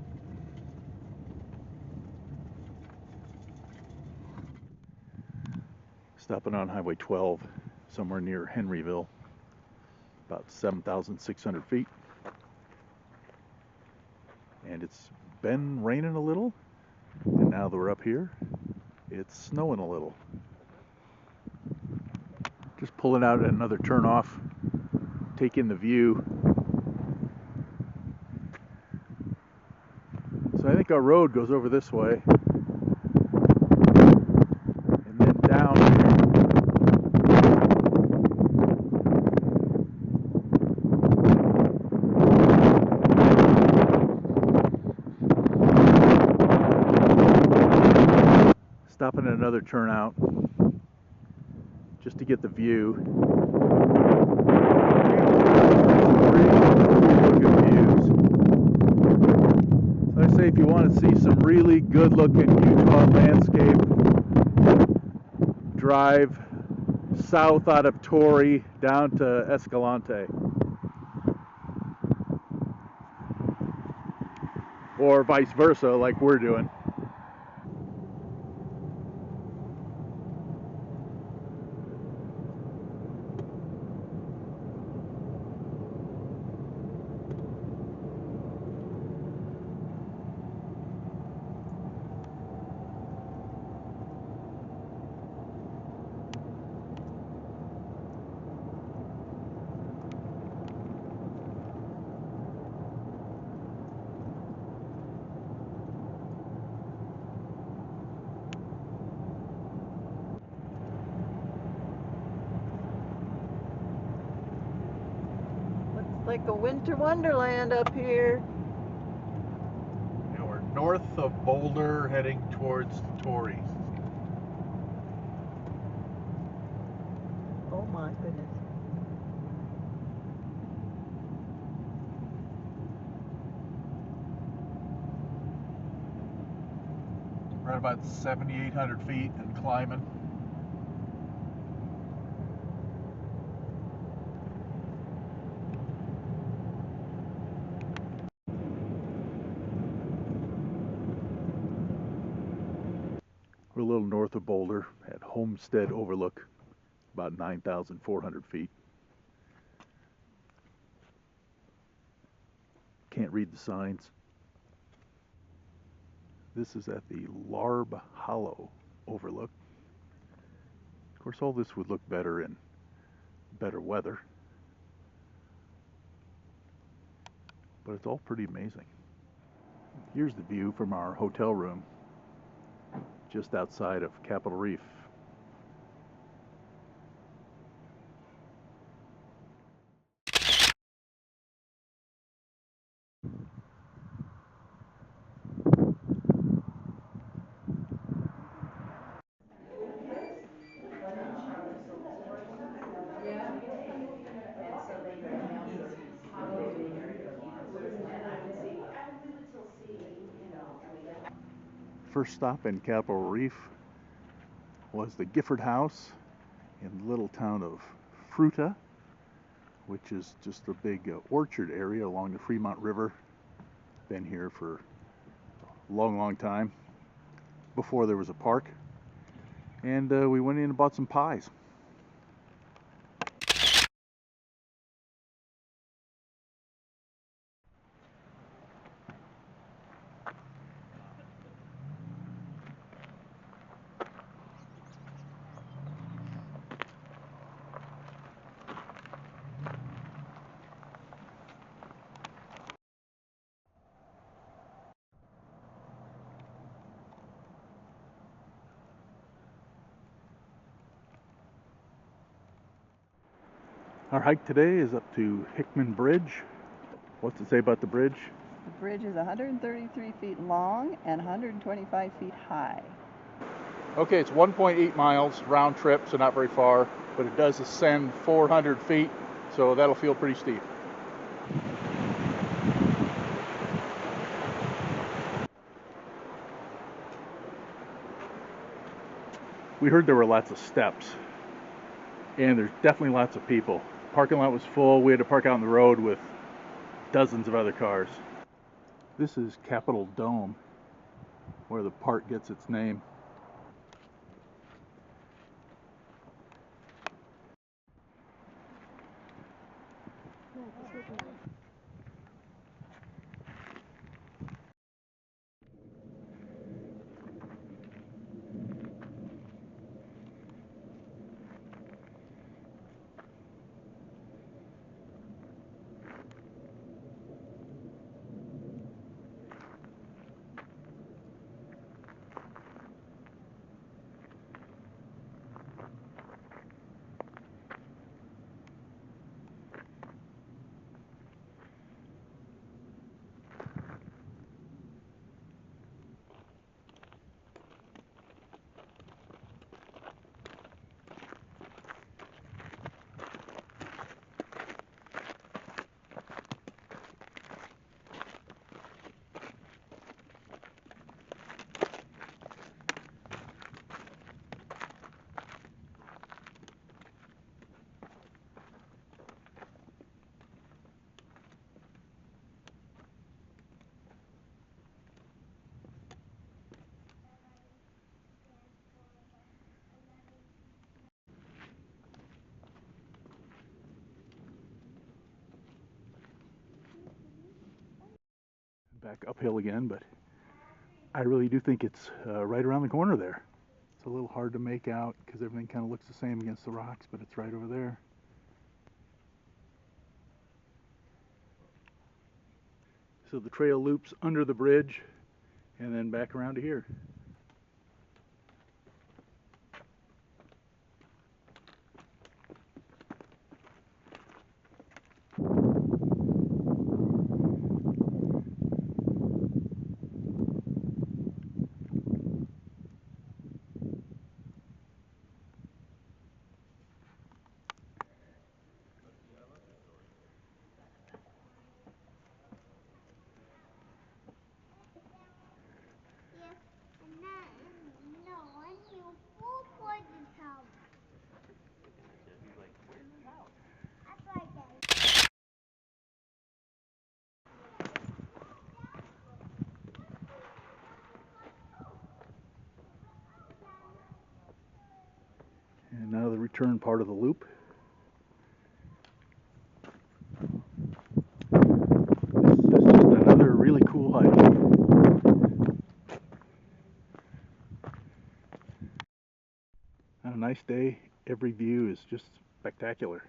Speaker 1: Stopping on Highway 12, somewhere near Henryville, about 7,600 feet. And it's been raining a little, and now that we're up here, it's snowing a little. Just pulling out at another turnoff, take in the view. So I think our road goes over this way, and then down. Stopping at another turnout just to get the view. Really good views. So I say if you want to see some really good looking Utah landscape, drive south out of Torrey down to Escalante. Or vice versa, like we're doing.
Speaker 2: like a winter wonderland up here.
Speaker 1: And we're north of Boulder, heading towards Torrey.
Speaker 2: Oh my goodness.
Speaker 1: We're at about 7,800 feet and climbing. We're a little north of Boulder at Homestead Overlook, about 9,400 feet. Can't read the signs. This is at the Larb Hollow Overlook. Of course, all this would look better in better weather, but it's all pretty amazing. Here's the view from our hotel room just outside of Capitol Reef. First stop in Capitol Reef was the Gifford House in the little town of Fruita, which is just a big orchard area along the Fremont River. Been here for a long, long time, before there was a park. And we went in and bought some pies. Our hike today is up to Hickman Bridge. What's it say about the bridge?
Speaker 2: The bridge is 133 feet long and 125 feet high.
Speaker 1: Okay, it's 1.8 miles round trip, so not very far, but it does ascend 400 feet, so that'll feel pretty steep. We heard there were lots of steps, and there's definitely lots of people. Parking lot was full. We had to park out on the road with dozens of other cars. This is Capitol Dome, where the park gets its name. Back uphill again, but I really do think it's right around the corner there. It's a little hard to make out because everything kind of looks the same against the rocks, but it's right over there. So the trail loops under the bridge and then back around to here. turn part of the loop. This is just another really cool hike. On a nice day, every view is just spectacular.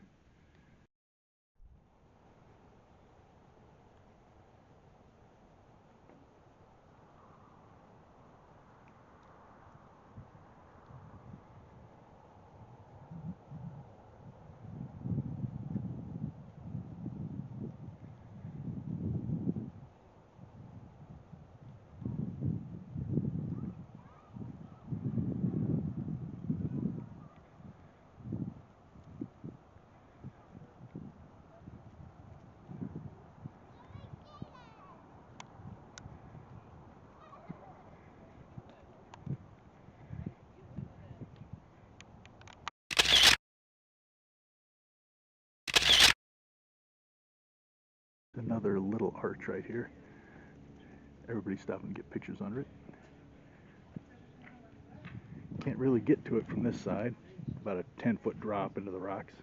Speaker 1: Another little arch right here. Everybody's stopping to get pictures under it. Can't really get to it from this side. About a 10-foot drop into the rocks.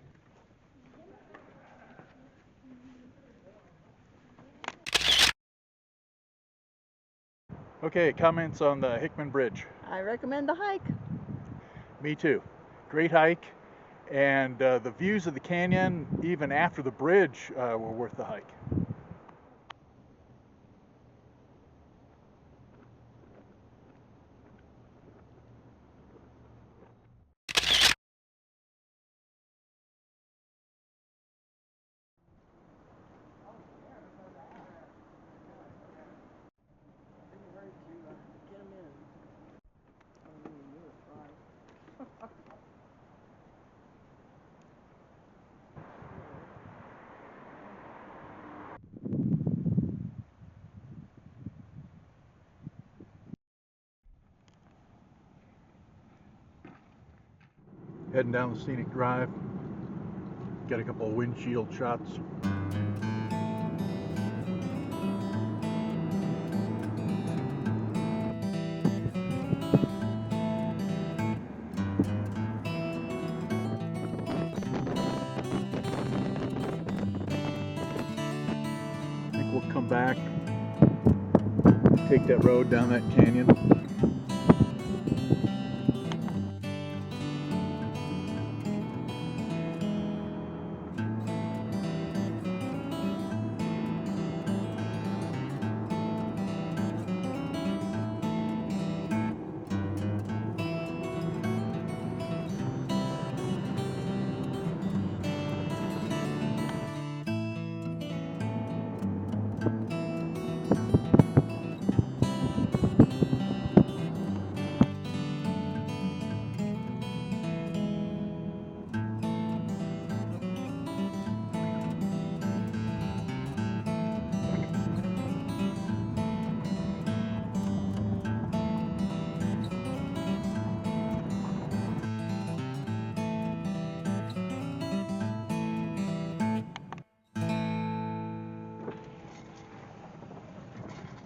Speaker 1: Okay, comments on the Hickman Bridge.
Speaker 2: I recommend the hike.
Speaker 1: Me too. Great hike, and the views of the canyon, even after the bridge, were worth the hike. Heading down the scenic drive. Got a couple of windshield shots. I think we'll come back, take that road down that canyon.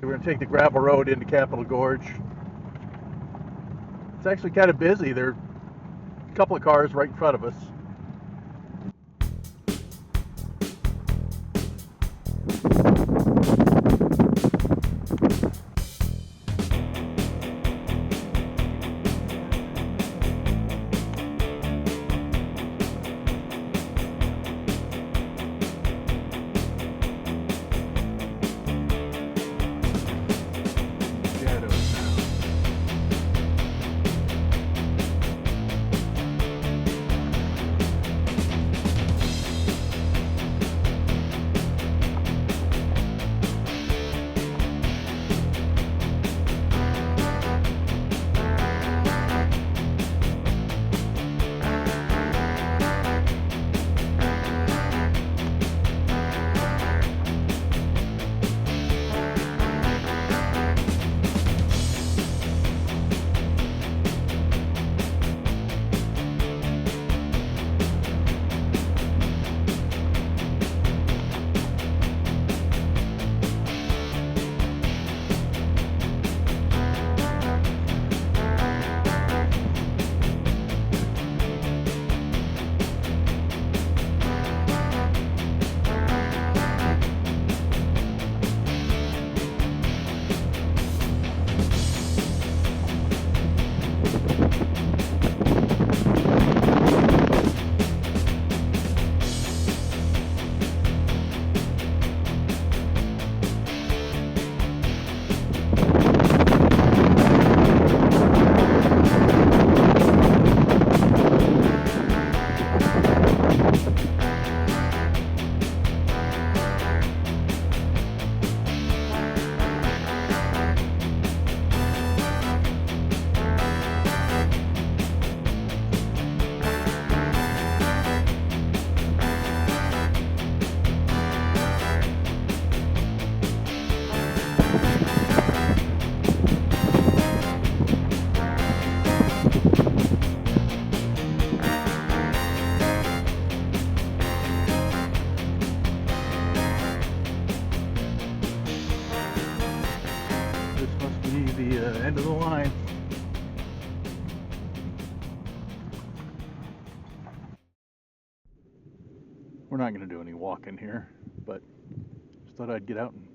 Speaker 1: We're going to take the gravel road into Capitol Gorge. It's actually kind of busy. There are a couple of cars right in front of us. This must be the end of the line. We're not going to do any walking here, but just thought I'd get out and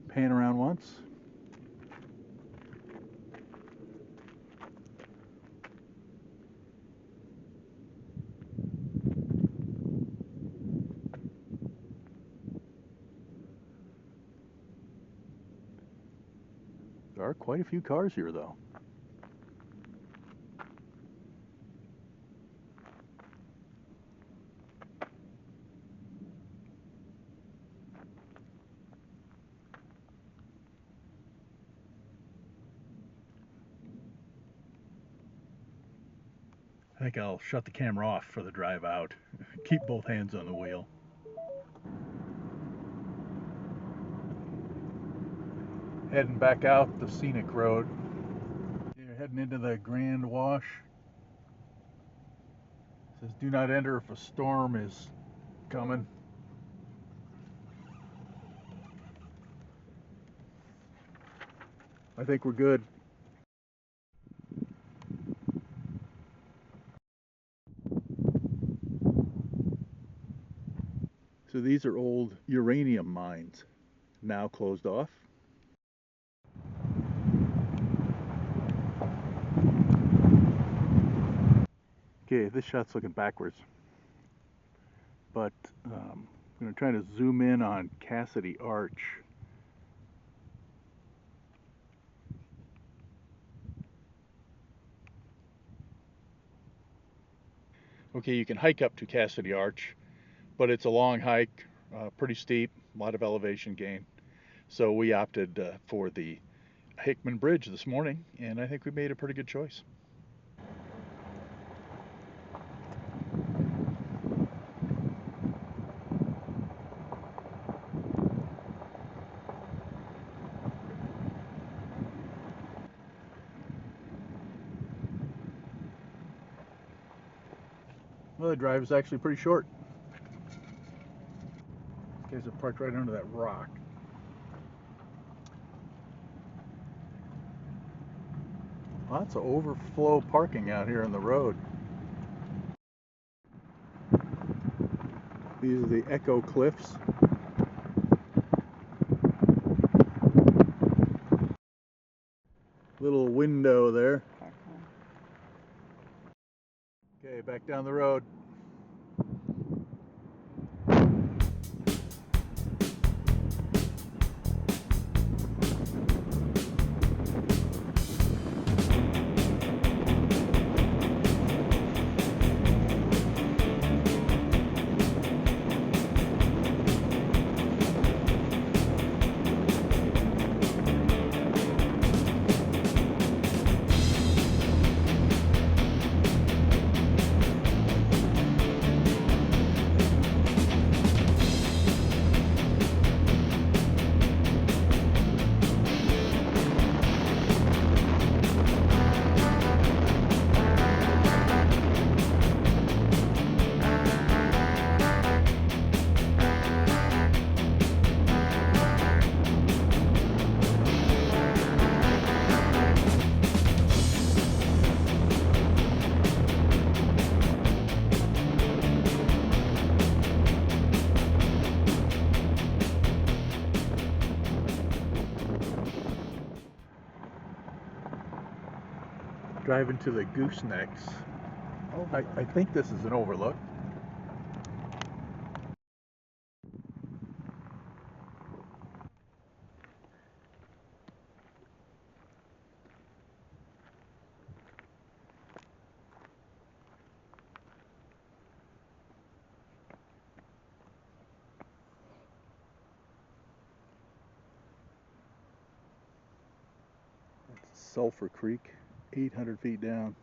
Speaker 1: pan around once. There are quite a few cars here, though. I think I'll shut the camera off for the drive out. Keep both hands on the wheel. Heading back out the scenic road. You're heading into the Grand Wash. It says do not enter if a storm is coming. I think we're good. So these are old uranium mines, now closed off. Okay, this shot's looking backwards, but I'm going to try to zoom in on Cassidy Arch. Okay, you can hike up to Cassidy Arch, but it's a long hike, pretty steep, a lot of elevation gain. So we opted for the Hickman Bridge this morning, and I think we made a pretty good choice. Well, the drive is actually pretty short. These guys are parked right under that rock. Lots of overflow parking out here on the road. These are the Echo Cliffs. Little window there. Okay, back down the road. Driving to the Goosenecks. Oh, I think this is an overlook. That's Sulphur Creek, 800 feet down.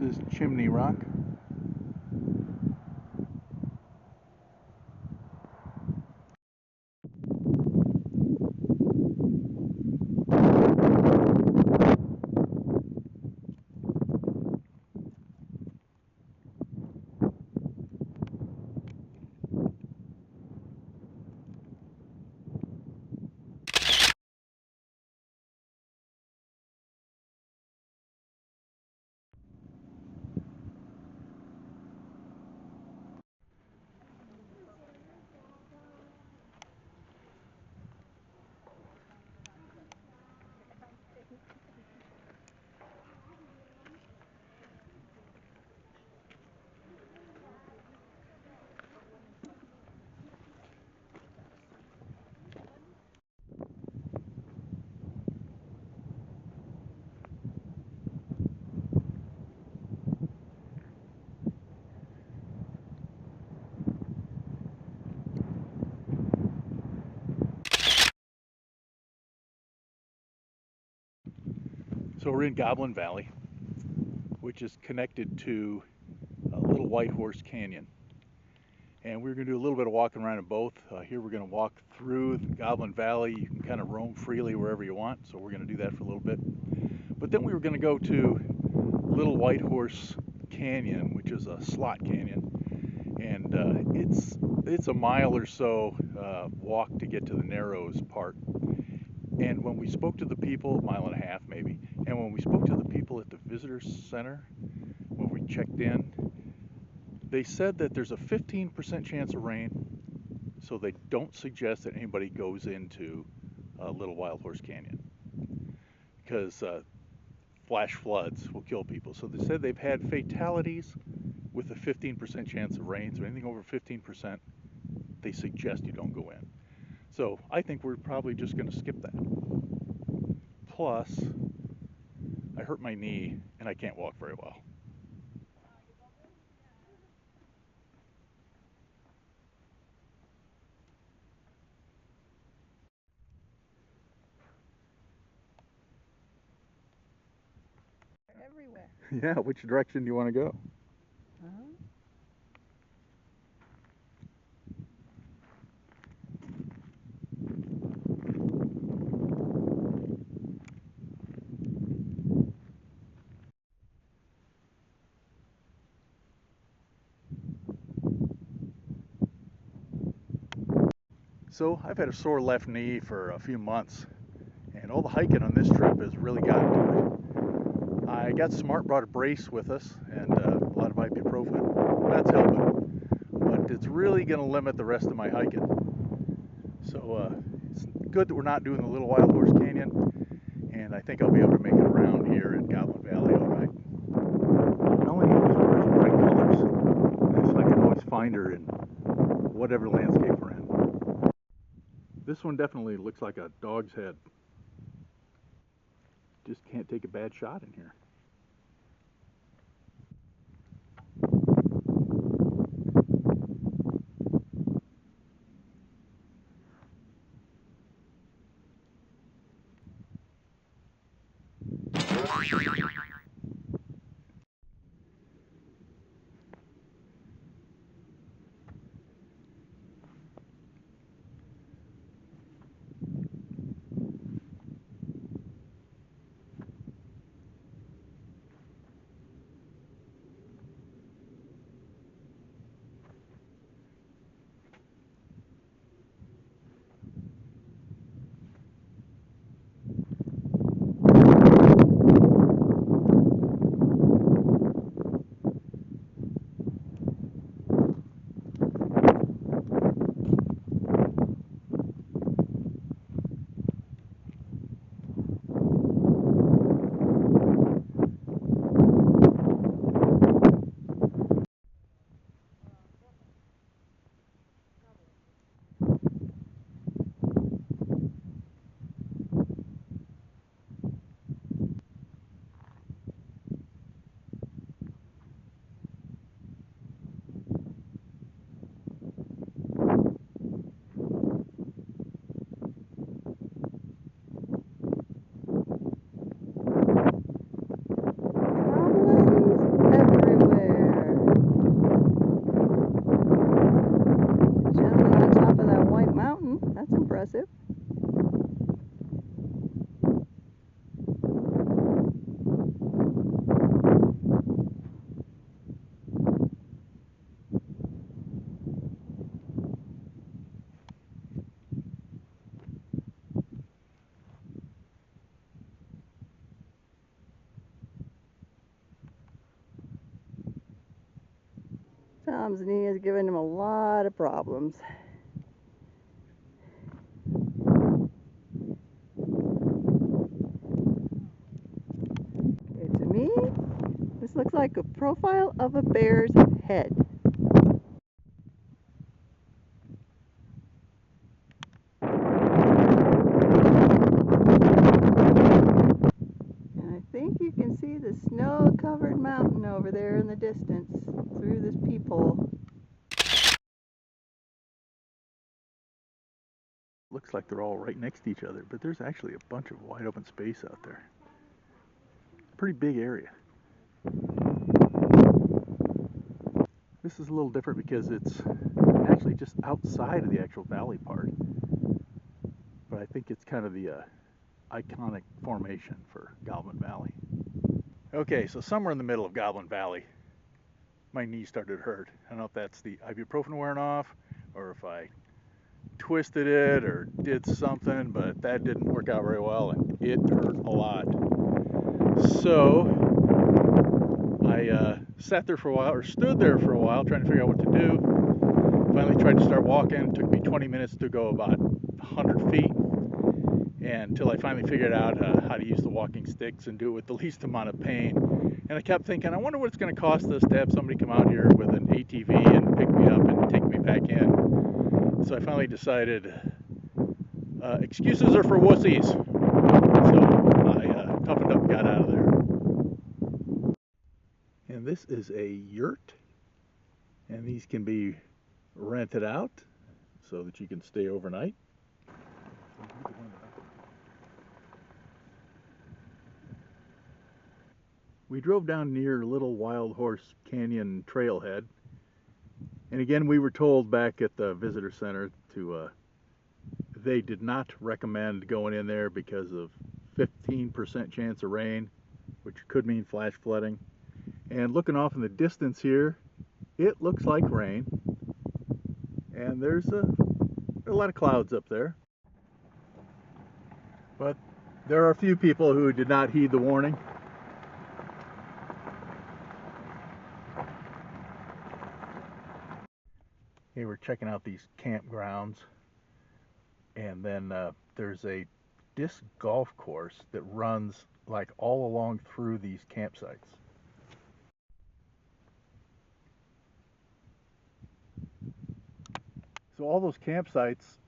Speaker 1: is Chimney Rock. So we're in Goblin Valley, which is connected to Little White Horse Canyon. And we're going to do a little bit of walking around in both. Here we're going to walk through the Goblin Valley. You can kind of roam freely wherever you want, so we're going to do that for a little bit. But then we were going to go to Little White Horse Canyon, which is a slot canyon. And it's a mile or so walk to get to the Narrows part. And when we spoke to the people, a mile and a half maybe, and when we spoke to the people at the visitor center, when we checked in, they said that there's a 15% chance of rain, so they don't suggest that anybody goes into Little Wild Horse Canyon because flash floods will kill people. So they said they've had fatalities with a 15% chance of rain, so anything over 15%, they suggest you don't go in. So I think we're probably just going to skip that. Plus, I hurt my knee and I can't walk very well.
Speaker 2: Everywhere.
Speaker 1: Yeah, which direction do you want to go? So I've had a sore left knee for a few months, and all the hiking on this trip has really gotten to it. I got smart, brought a brace with us and a lot of ibuprofen. That's helping, but it's really going to limit the rest of my hiking. So it's good that we're not doing the Little Wild Horse Canyon, and I think I'll be able to make it around here in Goblin Valley all right. Melanie always wears bright colors, so I can always find her in whatever landscape we're in. This one definitely looks like a dog's head. Just can't take a bad shot in here.
Speaker 2: Tom's knee is giving him a lot of problems. Okay, to me, this looks like a profile of a bear's head. And I think you can see the snow-covered mountain over there in the distance through this peephole.
Speaker 1: Looks like they're all right next to each other, but there's actually a bunch of wide open space out there. Pretty big area. This is a little different because it's actually just outside of the actual valley part. But I think it's kind of the iconic formation for Goblin Valley. Okay, so somewhere in the middle of Goblin Valley, my knee started to hurt. I don't know if that's the ibuprofen wearing off or if I twisted it or did something, but that didn't work out very well and it hurt a lot. So I sat there for a while, or stood there for a while, trying to figure out what to do. Finally tried to start walking. It took me 20 minutes to go about 100 feet, and until I finally figured out how to use the walking sticks and do it with the least amount of pain. And I kept thinking, I wonder what it's going to cost us to have somebody come out here with an ATV and pick me up and take me back in. So I finally decided excuses are for wussies. So I toughened up and got out of there. And this is a yurt, and these can be rented out so that you can stay overnight. We drove down near Little Wild Horse Canyon trailhead, and again we were told back at the visitor center to they did not recommend going in there because of 15% chance of rain, which could mean flash flooding. And looking off in the distance here, it looks like rain, and there's a lot of clouds up there. But there are a few people who did not heed the warning. Hey, we're checking out these campgrounds, and then there's a disc golf course that runs like all along through these campsites. So all those campsites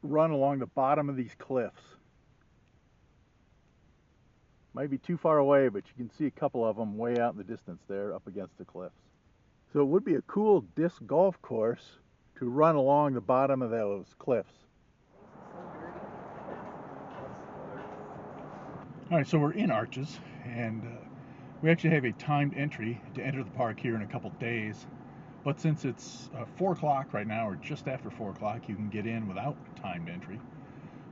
Speaker 1: run along the bottom of these cliffs. Might be too far away, but you can see a couple of them way out in the distance there up against the cliffs. So it would be a cool disc golf course to run along the bottom of those cliffs. All right, so we're in Arches, and we actually have a timed entry to enter the park here in a couple days. But since it's 4 o'clock right now, or just after 4 o'clock, you can get in without timed entry.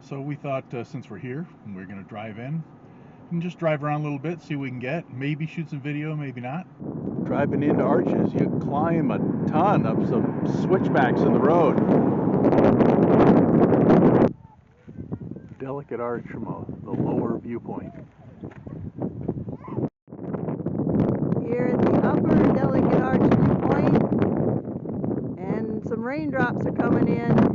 Speaker 1: So we thought since we're here and we're going to drive in, and just drive around a little bit, see what we can get, maybe shoot some video, maybe not. Driving into Arches, you climb a ton of some switchbacks in the road. Delicate arch from the lower viewpoint.
Speaker 2: Here at the upper delicate arch viewpoint, and some raindrops are coming in.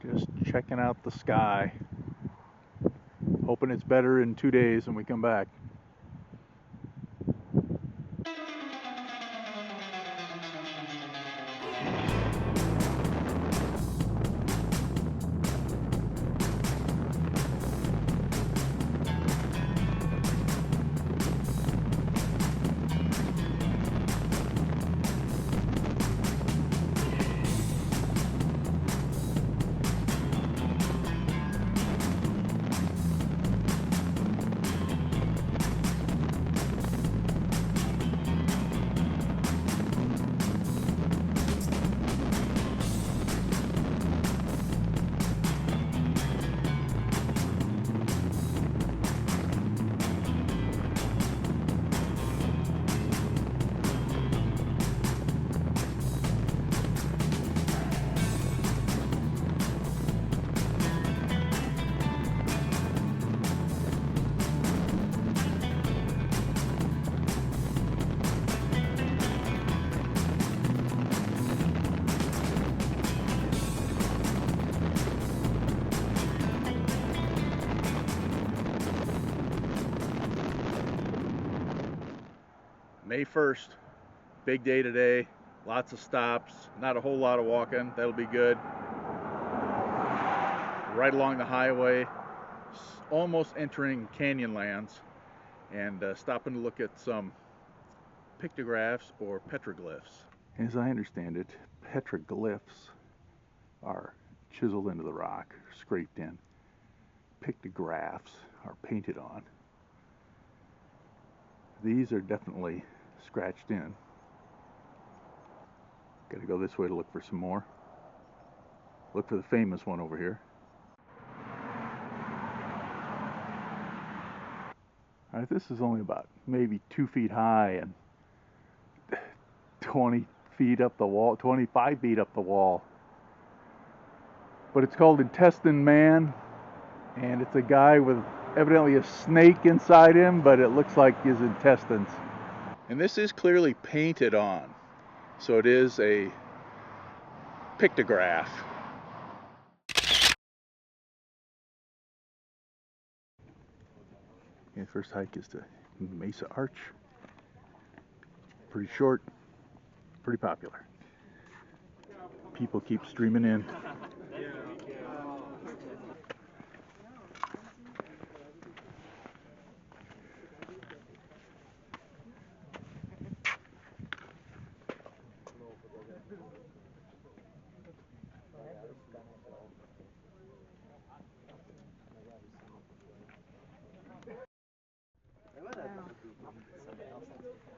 Speaker 1: Just checking out the sky. Hoping it's better in 2 days when we come back. May 1st, big day today. Lots of stops, not a whole lot of walking. That'll be good. Right along the highway, almost entering Canyonlands, and stopping to look at some pictographs or petroglyphs. As I understand it, petroglyphs are chiseled into the rock, scraped in. Pictographs are painted on. These are definitely scratched in. Gotta go this way to look for some more. Look for the famous one over here. Alright, this is only about maybe 2 feet high and 20 feet up the wall, 25 feet up the wall. But it's called Intestine Man, and it's a guy with evidently a snake inside him, but it looks like his intestines. And this is clearly painted on, so it is a pictograph. The first hike is to Mesa Arch. Pretty short, pretty popular. People keep streaming in.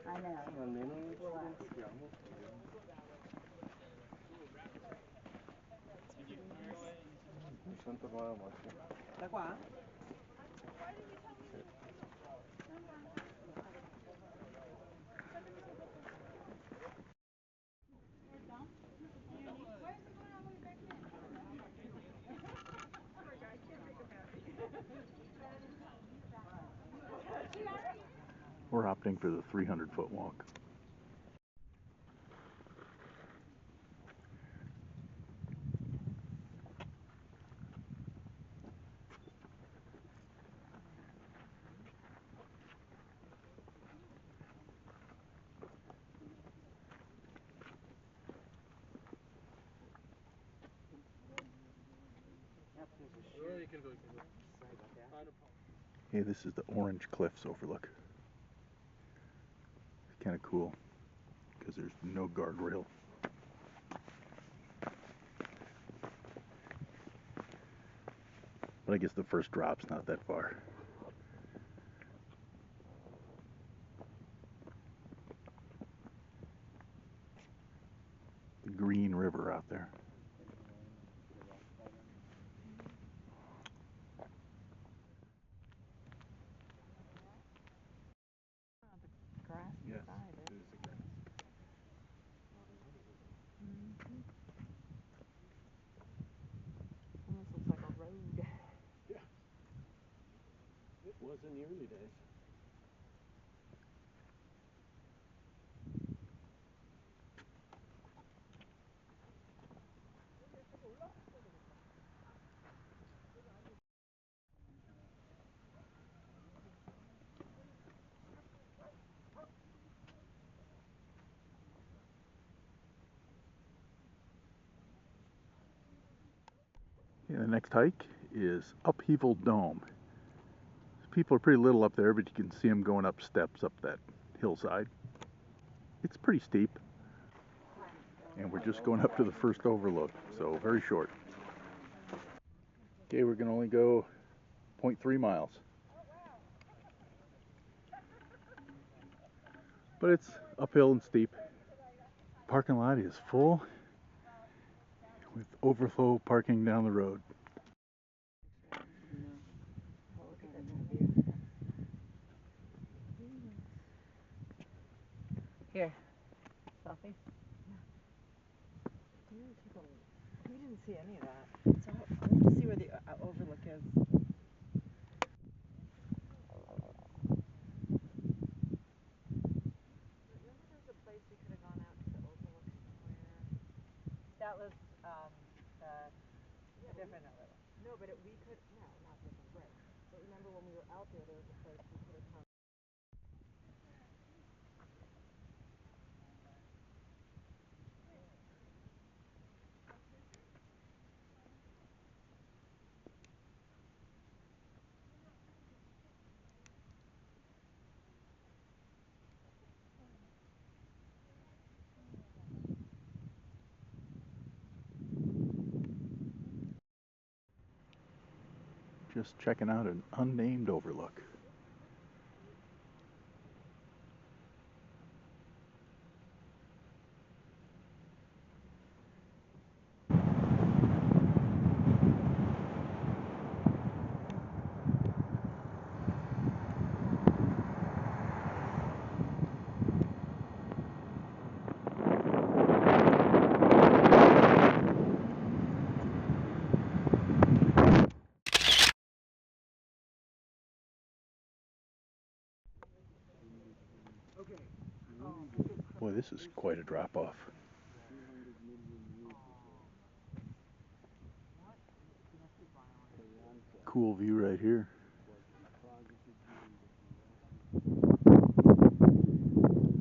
Speaker 2: I know.
Speaker 1: We're opting for the 300-foot walk. Hey, this is the Orange Cliffs overlook. It's kind of cool because there's no guardrail. But I guess the first drop's not that far. The Green River out there. Yes, it is the grass.
Speaker 2: Almost looks like a road.
Speaker 4: Yeah. It was in the early days.
Speaker 1: Yeah, the next hike is Upheaval Dome. People are pretty little up there, but you can see them going up steps up that hillside. It's pretty steep. And we're just going up to the first overlook, so very short. Okay, we're going to only go 0.3 miles. But it's uphill and steep. Parking lot is full with overflow parking down the road.
Speaker 2: Here, selfie. We didn't see any of that. So I want to see where the overlook is. Remember there was a place we could have gone out to the overlook somewhere? That was a different overlook. No, but we could, no, not different, right. But remember when we were out there, there was a place we could have come.
Speaker 1: just checking out an unnamed overlook. Boy, this is quite a drop-off. Cool view right here.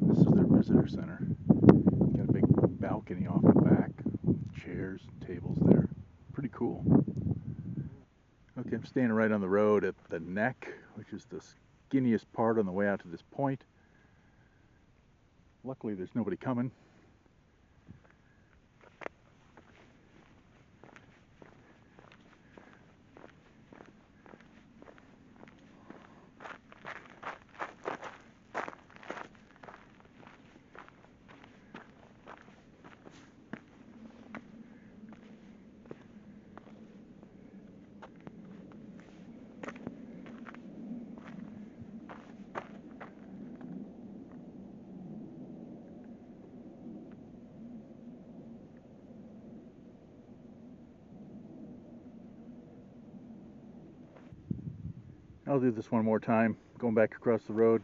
Speaker 1: This is their visitor center. Got a big balcony off the back, chairs, tables there. Pretty cool. Okay, I'm standing right on the road at the neck, which is the skinniest part on the way out to this point. Luckily, there's nobody coming. I'll do this one more time, going back across the road.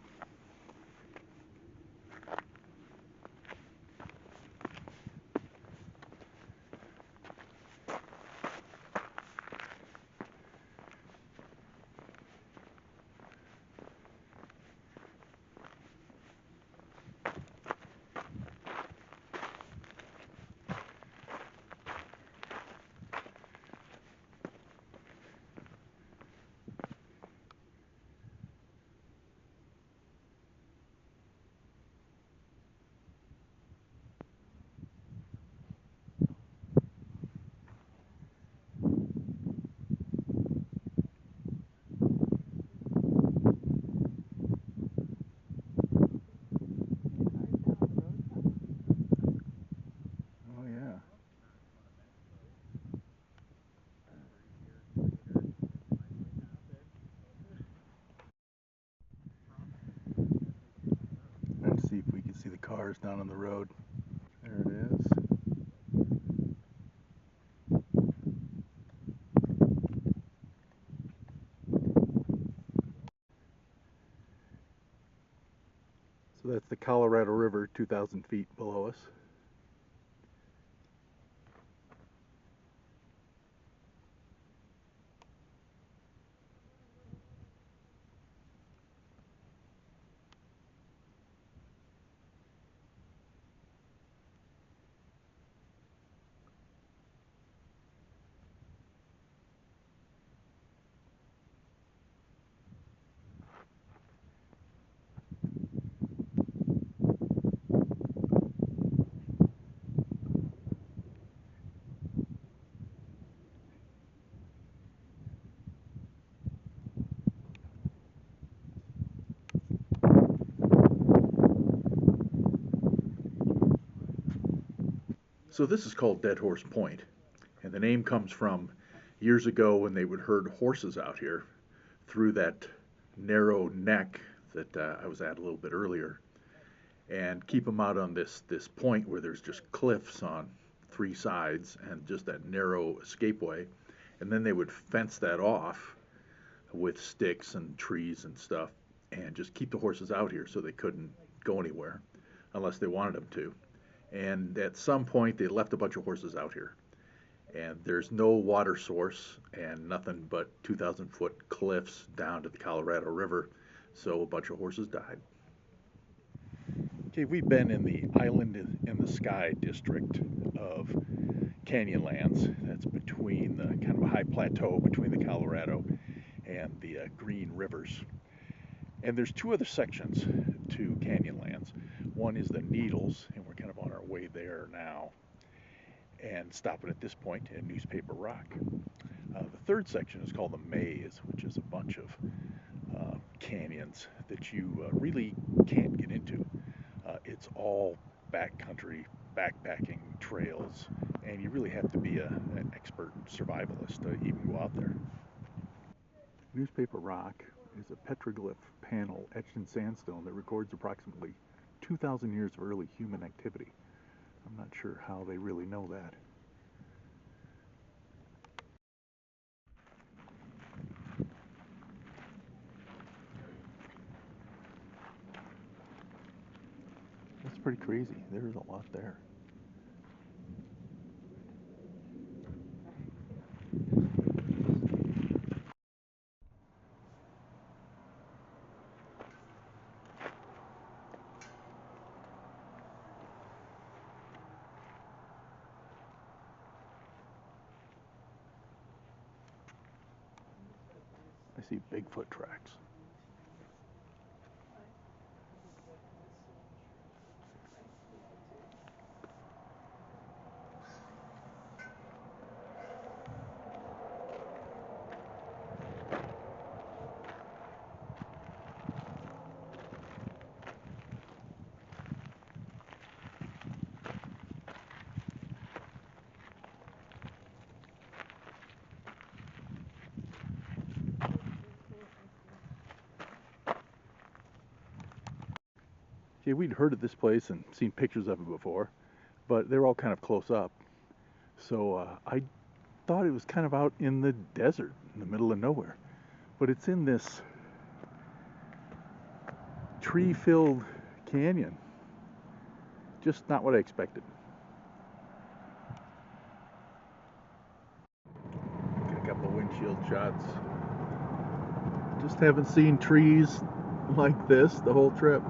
Speaker 1: Oh yeah. Let's see if we can see the cars down on the road. There it is. So that's the Colorado River, 2,000 feet below us. So this is called Dead Horse Point, and the name comes from years ago when they would herd horses out here through that narrow neck that I was at a little bit earlier, and keep them out on this point where there's just cliffs on three sides and just that narrow escapeway, and then they would fence that off with sticks and trees and stuff and just keep the horses out here so they couldn't go anywhere unless they wanted them to. And at some point they left a bunch of horses out here, and there's no water source and nothing but 2,000-foot cliffs down to the Colorado River, so a bunch of horses died. Okay, we've been in the Island in the Sky district of Canyonlands. That's between the kind of a high plateau between the Colorado and the Green Rivers. And there's two other sections to Canyonlands. One is the Needles, and we're kind of on our way there now, and stopping at this point in Newspaper Rock. The third section is called the Maze, which is a bunch of canyons that you really can't get into. It's all backcountry, backpacking trails, and you really have to be an expert survivalist to even go out there. Newspaper rock is a petroglyph panel etched in sandstone that records approximately 2,000 years of early human activity. I'm not sure how they really know that. That's pretty crazy. There's a lot there. I see Bigfoot tracks. Okay, we'd heard of this place and seen pictures of it before, but they were all kind of close up. So I thought it was kind of out in the desert, in the middle of nowhere. But it's in this tree-filled canyon. Just not what I expected. Got a couple of windshield shots. Just haven't seen trees like this the whole trip.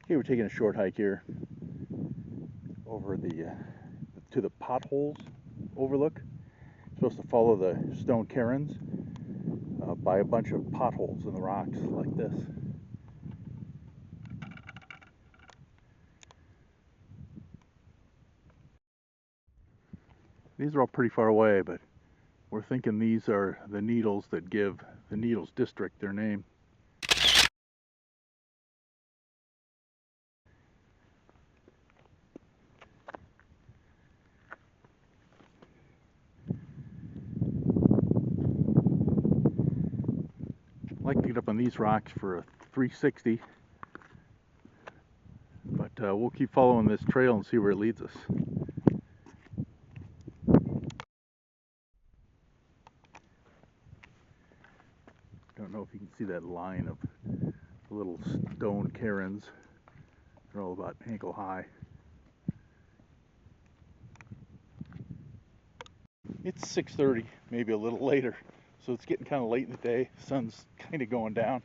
Speaker 1: Okay, we're taking a short hike here over the to the potholes overlook. Supposed to follow the stone cairns by a bunch of potholes in the rocks like this. These are all pretty far away, but we're thinking these are the needles that give the Needles district their name. I like to get up on these rocks for a 360, but we'll keep following this trail and see where it leads us. Don't know if you can see that line of little stone cairns. They're all about ankle high. It's 6:30, maybe a little later, so it's getting kind of late in the day. Sun's kind of going down.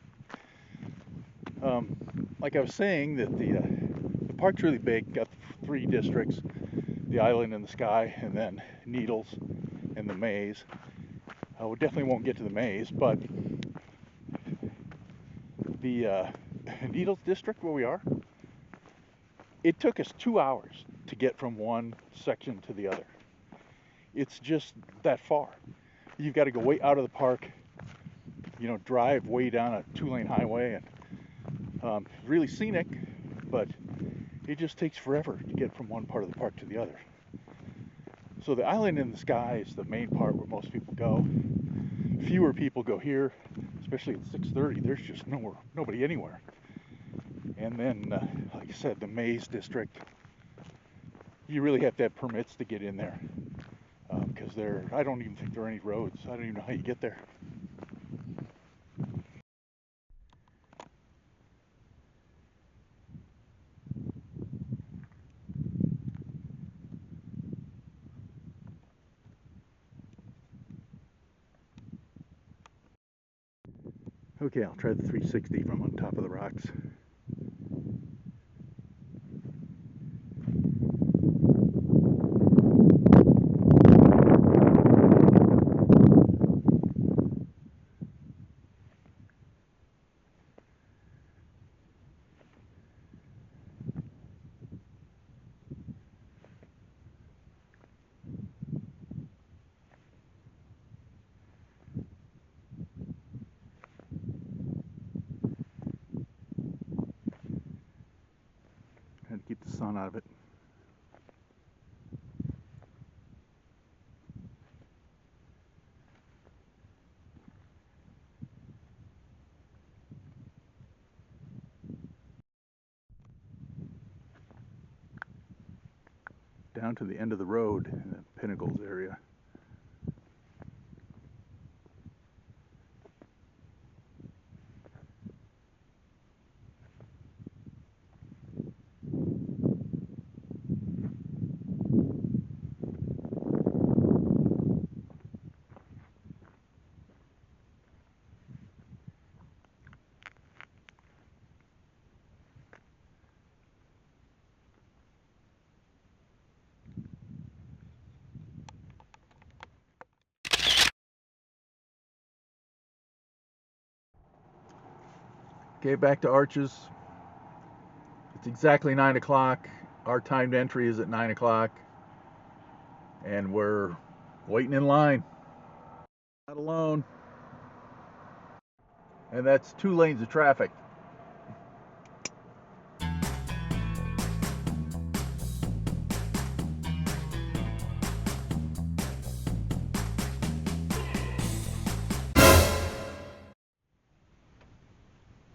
Speaker 1: Like I was saying, that the park's really big. Got 3 districts: the Island in the Sky, and then Needles, and the Maze. We definitely won't get to the Maze, but the Needles district where we are, it took us 2 hours to get from one section to the other. It's just that far. You've got to go way out of the park, you know, drive way down a 2-lane highway, and really scenic, but it just takes forever to get from one part of the park to the other. So the Island in the Sky is the main part where most people go. Fewer people go here, especially at 6:30. There's just nobody anywhere. And then, like I said, the Maze district, you really have to have permits to get in there. Because I don't even think there are any roads. I don't even know how you get there. Okay, I'll try the 360 from on top of the rocks. sun out of it. Down to the end of the road in the Pinnacles area. Okay, back to Arches. It's exactly 9 o'clock. Our timed entry is at 9 o'clock. And we're waiting in line. Not alone. And that's 2 lanes of traffic.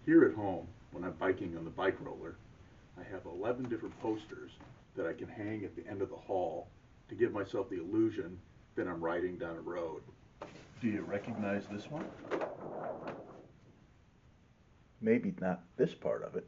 Speaker 1: Here at home, when I'm biking on the bike roller, I have 11 different posters that I can hang at the end of the hall to give myself the illusion that I'm riding down a road. Do you recognize this one? Maybe not this part of it.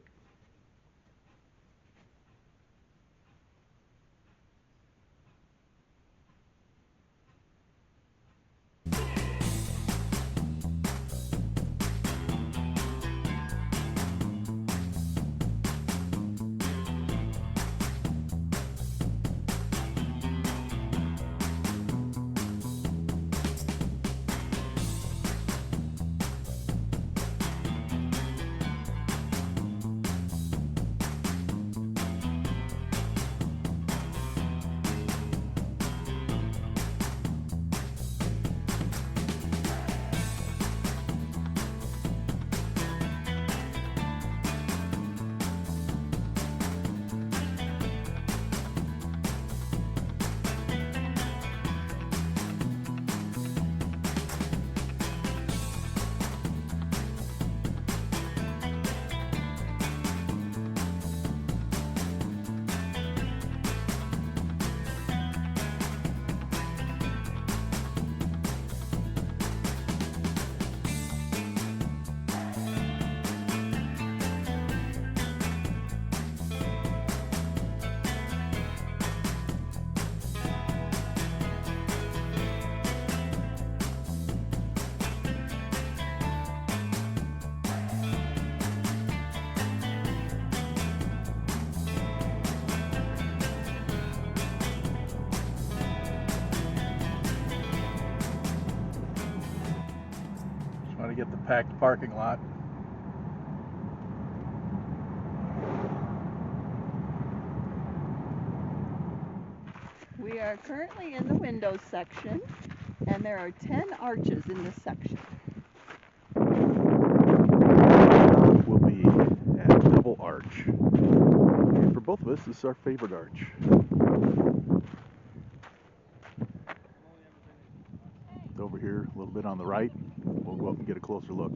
Speaker 1: To get the packed parking lot.
Speaker 2: We are currently in the windows section, and there are 10 arches in this section.
Speaker 1: We'll be at Double Arch. And for both of us, this is our favorite arch. It's over here, a little bit on the right. We'll go up and get a closer look.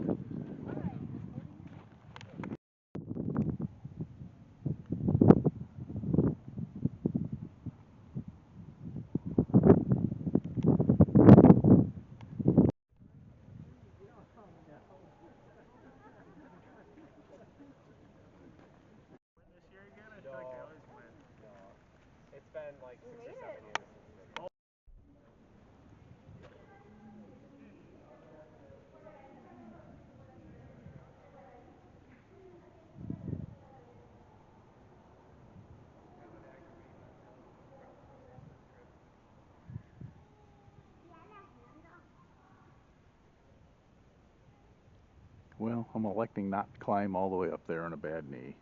Speaker 5: It's been like 6 or 7 years.
Speaker 1: Well, I'm electing not to climb all the way up there on a bad knee.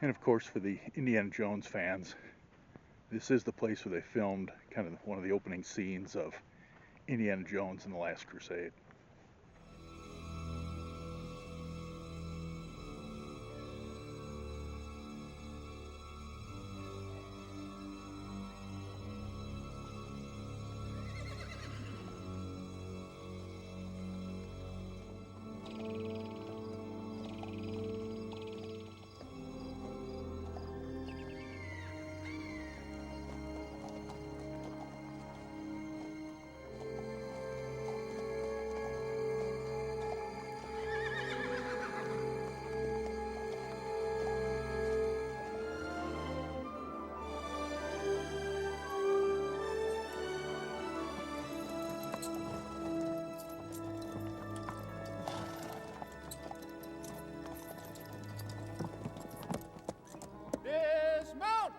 Speaker 1: And of course, for the Indiana Jones fans, this is the place where they filmed kind of one of the opening scenes of Indiana Jones and the Last Crusade.
Speaker 5: Dismount!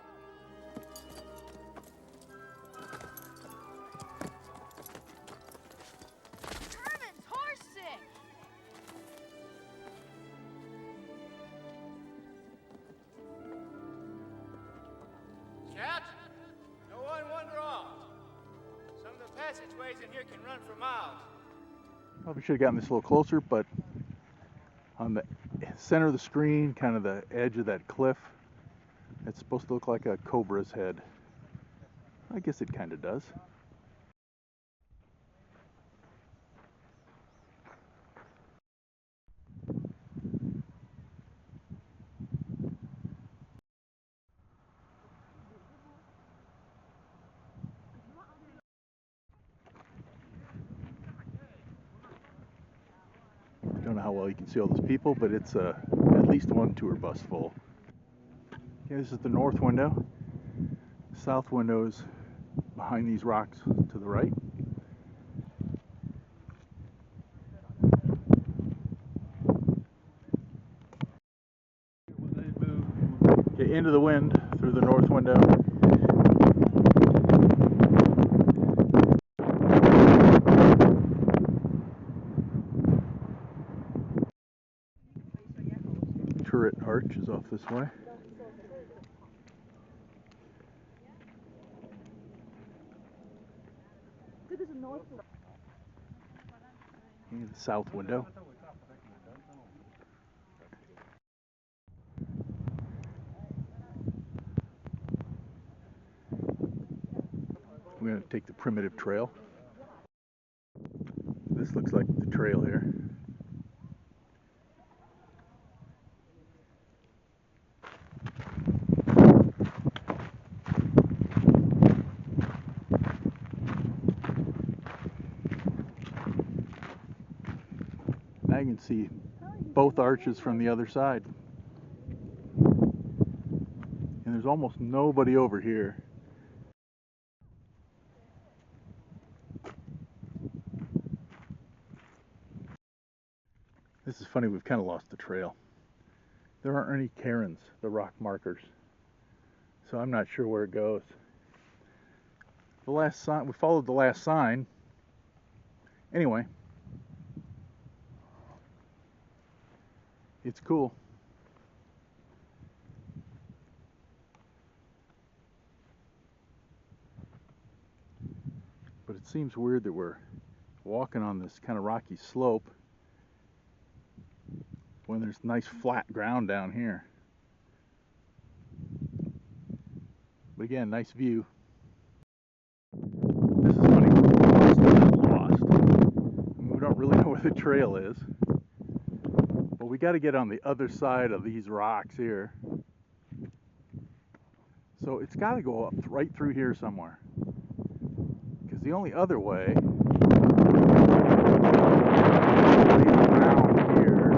Speaker 6: Herman's horse sick.
Speaker 5: Cat, no one wander off. Some of the passageways in here can run for miles.
Speaker 1: Probably should have gotten this a little closer, but on the center of the screen, kind of the edge of that cliff, it's supposed to look like a cobra's head. I guess it kind of does. Don't know how well you can see all those people, but it's at least one tour bus full. Okay, this is the north window. South window is behind these rocks to the right. Okay, into the wind through the north window. Turret arch is off this way. And the south window. We're going to take the primitive trail. This looks like the trail here. Now you can see both arches from the other side. And there's almost nobody over here. This is funny, we've kind of lost the trail. There aren't any cairns, the rock markers. So I'm not sure where it goes. The last sign, we followed the last sign. Anyway, it's cool. But it seems weird that we're walking on this kind of rocky slope when there's nice flat ground down here. But again, nice view. This is funny, we're still lost. We don't really know where the trail is. But we got to get on the other side of these rocks here. So it's got to go up right through here somewhere. Because the only other way is around here.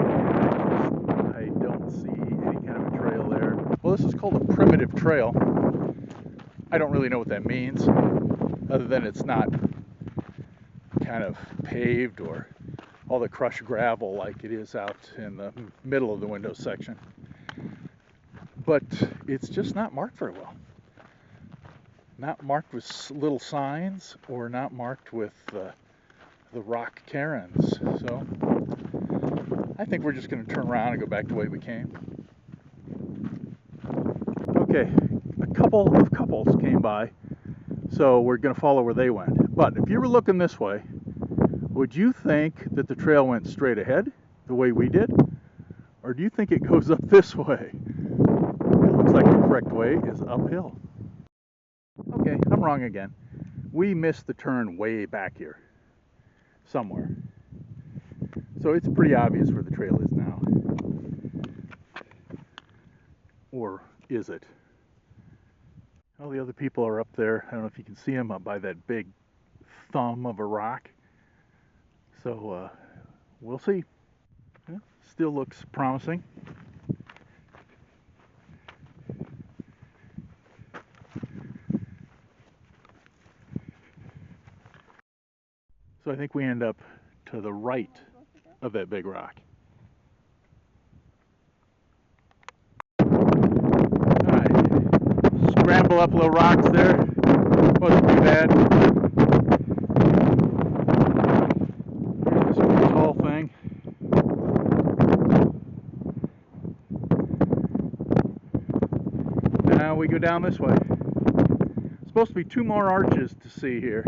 Speaker 1: I don't see any kind of a trail there. Well, this is called a primitive trail. I don't really know what that means, other than it's not kind of paved or all the crushed gravel like it is out in the middle of the window section. But it's just not marked very well. Not marked with little signs or not marked with the rock cairns. So I think we're just going to turn around and go back the way we came. Okay, a couple of couples came by, so we're going to follow where they went. But if you were looking this way, would you think that the trail went straight ahead, the way we did? Or do you think it goes up this way? It looks like the correct way is uphill. Okay, I'm wrong again. We missed the turn way back here, somewhere. So it's pretty obvious where the trail is now. Or is it? All the other people are up there. I don't know if you can see them up by that big thumb of a rock. So we'll see. Yeah, still looks promising. So I think we end up to the right of that big rock. Alright, scramble up little rocks there. Wasn't too bad. There's this tall thing. Now we go down this way. Supposed to be 2 more arches to see here.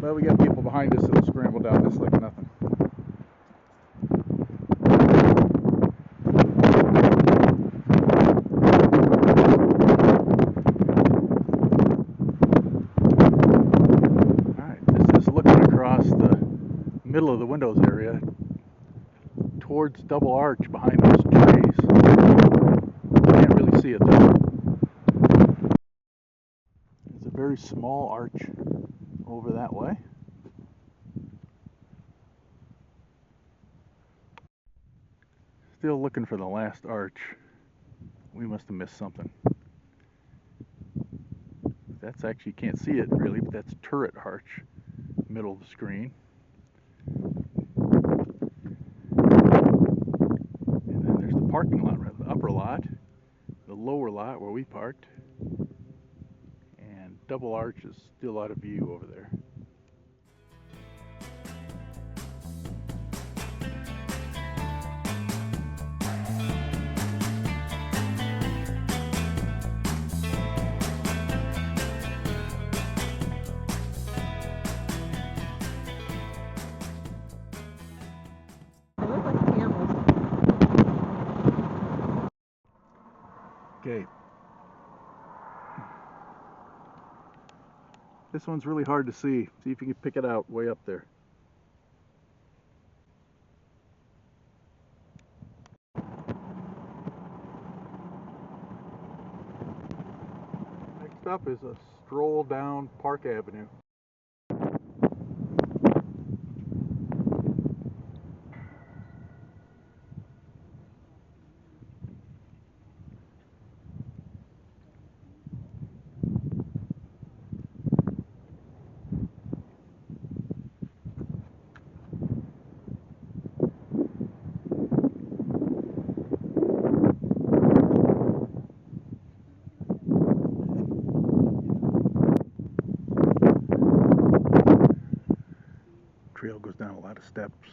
Speaker 1: Well, we got people behind us that'll scramble down this like nothing. Alright, this is looking across the middle of the windows area towards Double Arch behind those trees. Can't really see it though. It's a very small arch over that way. Still looking for the last arch. We must have missed something. That's actually, you can't see it really, but that's turret arch, middle of the screen. And then there's the parking lot, right? The upper lot, the lower lot where we parked. And Double Arch is still out of view over there.
Speaker 2: They look like camels.
Speaker 1: Okay. This one's really hard to see. See if you can pick it out way up there. Next up is a stroll down Park Avenue. Trail goes down a lot of steps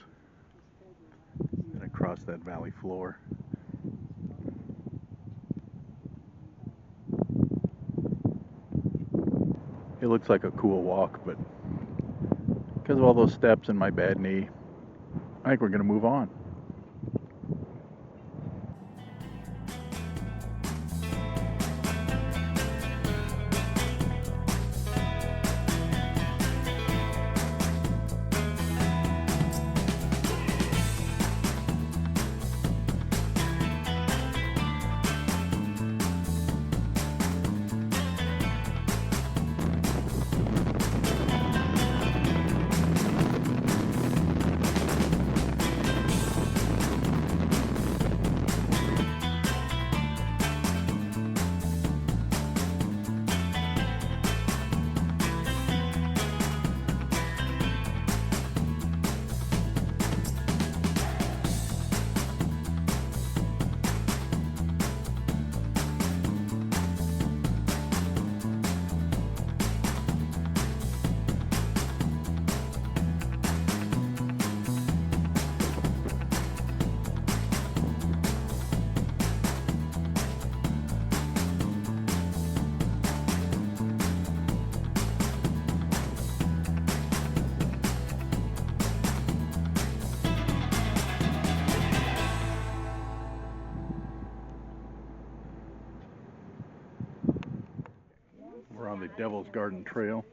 Speaker 1: and across that valley floor. It looks like a cool walk, but because of all those steps and my bad knee, I think we're going to move on. We're on the Devil's Garden Trail.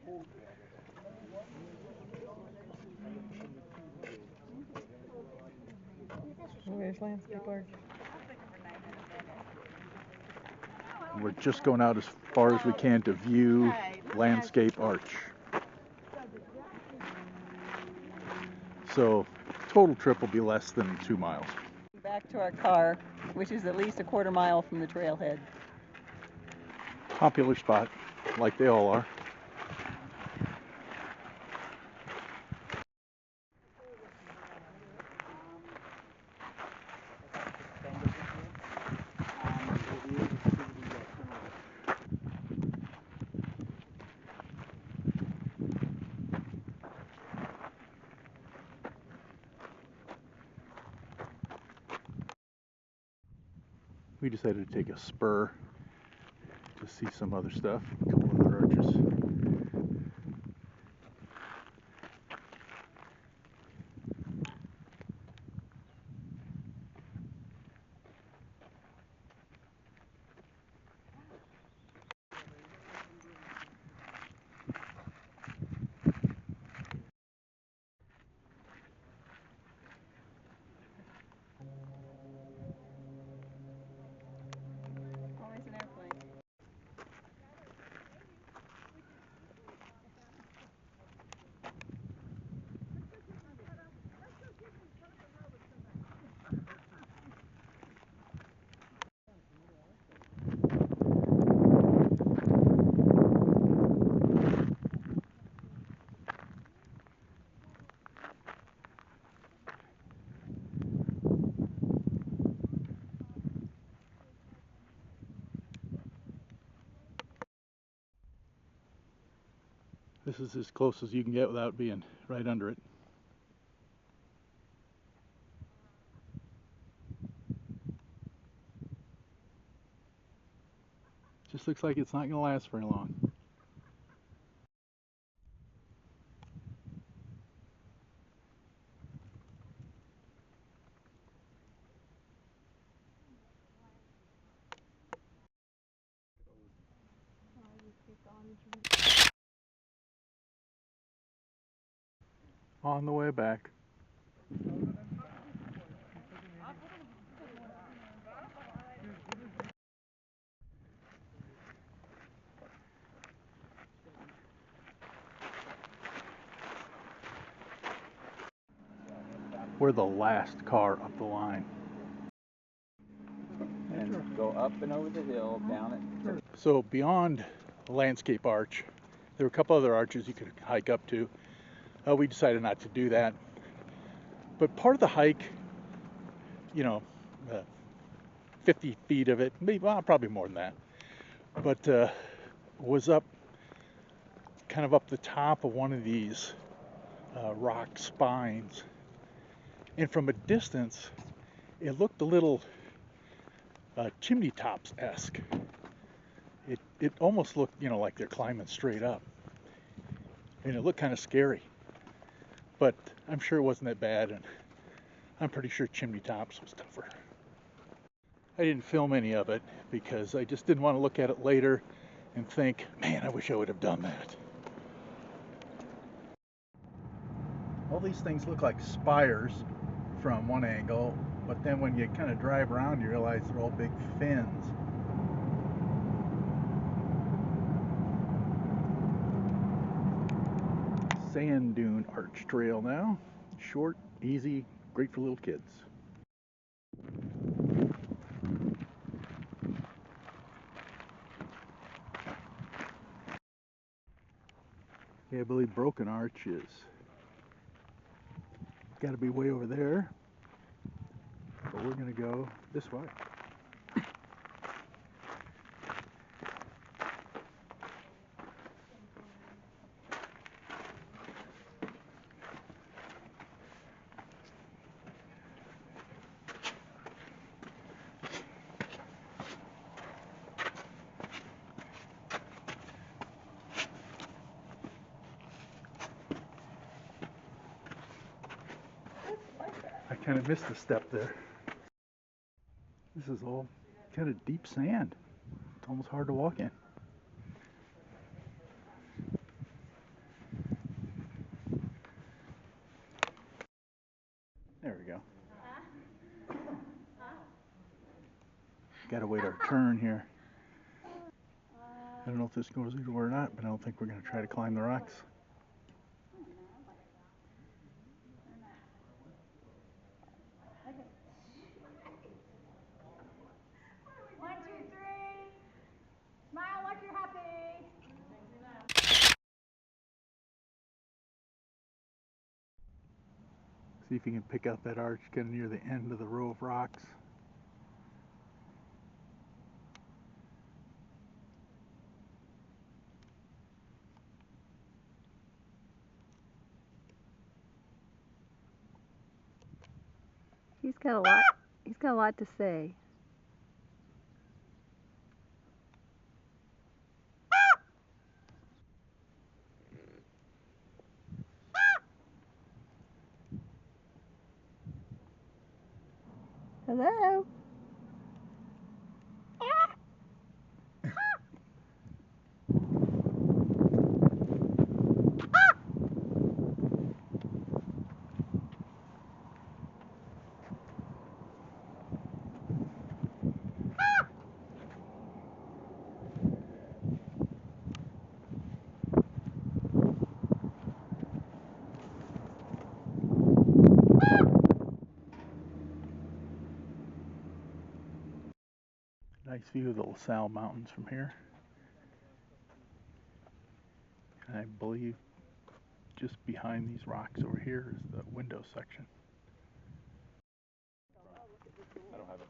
Speaker 2: Where's Landscape Arch?
Speaker 1: We're just going out as far as we can to view Landscape Arch. So total trip will be less than 2 miles.
Speaker 2: Back to our car, which is at least a quarter mile from the trailhead.
Speaker 1: Popular spot, like they all are. We decided to take a spur to see some other stuff, a couple other arches.
Speaker 2: Always an airplane.
Speaker 1: This is as close as you can get without being right under it. Just looks like it's not going to last very long. On the way back. We're the last car up the line.
Speaker 7: And go up and over the hill, down it.
Speaker 1: So beyond the Landscape Arch, there were a couple other arches you could hike up to. We decided not to do that. But part of the hike, 50 feet of it, maybe, well, probably more than that, but was up, kind of up the top of one of these rock spines. And from a distance, it looked a little chimney tops-esque. It almost looked, like they're climbing straight up. And it looked kind of scary. But I'm sure it wasn't that bad, and I'm pretty sure chimney tops was tougher. I didn't film any of it because I just didn't want to look at it later and think, man, I wish I would have done that. All these things look like spires from one angle, but then when you kind of drive around, you realize they're all big fins. Sand dune arch trail now. Short, easy, great for little kids. Yeah, I believe Broken Arch is got to be way over there, but we're going to go this way. I kind of missed a step there. This is all kind of deep sand. It's almost hard to walk in. There we go. Gotta wait our turn here. I don't know if this goes either way or not, but I don't think we're gonna try to climb the rocks.
Speaker 6: 1, 2, 3. Smile like you're happy.
Speaker 1: See if you can pick out that arch kind of near the end of the row of rocks.
Speaker 2: He's got a lot to say. Hello.
Speaker 1: Nice view of the LaSalle Mountains from here. And I believe just behind these rocks over here is the window section.
Speaker 7: I don't have it.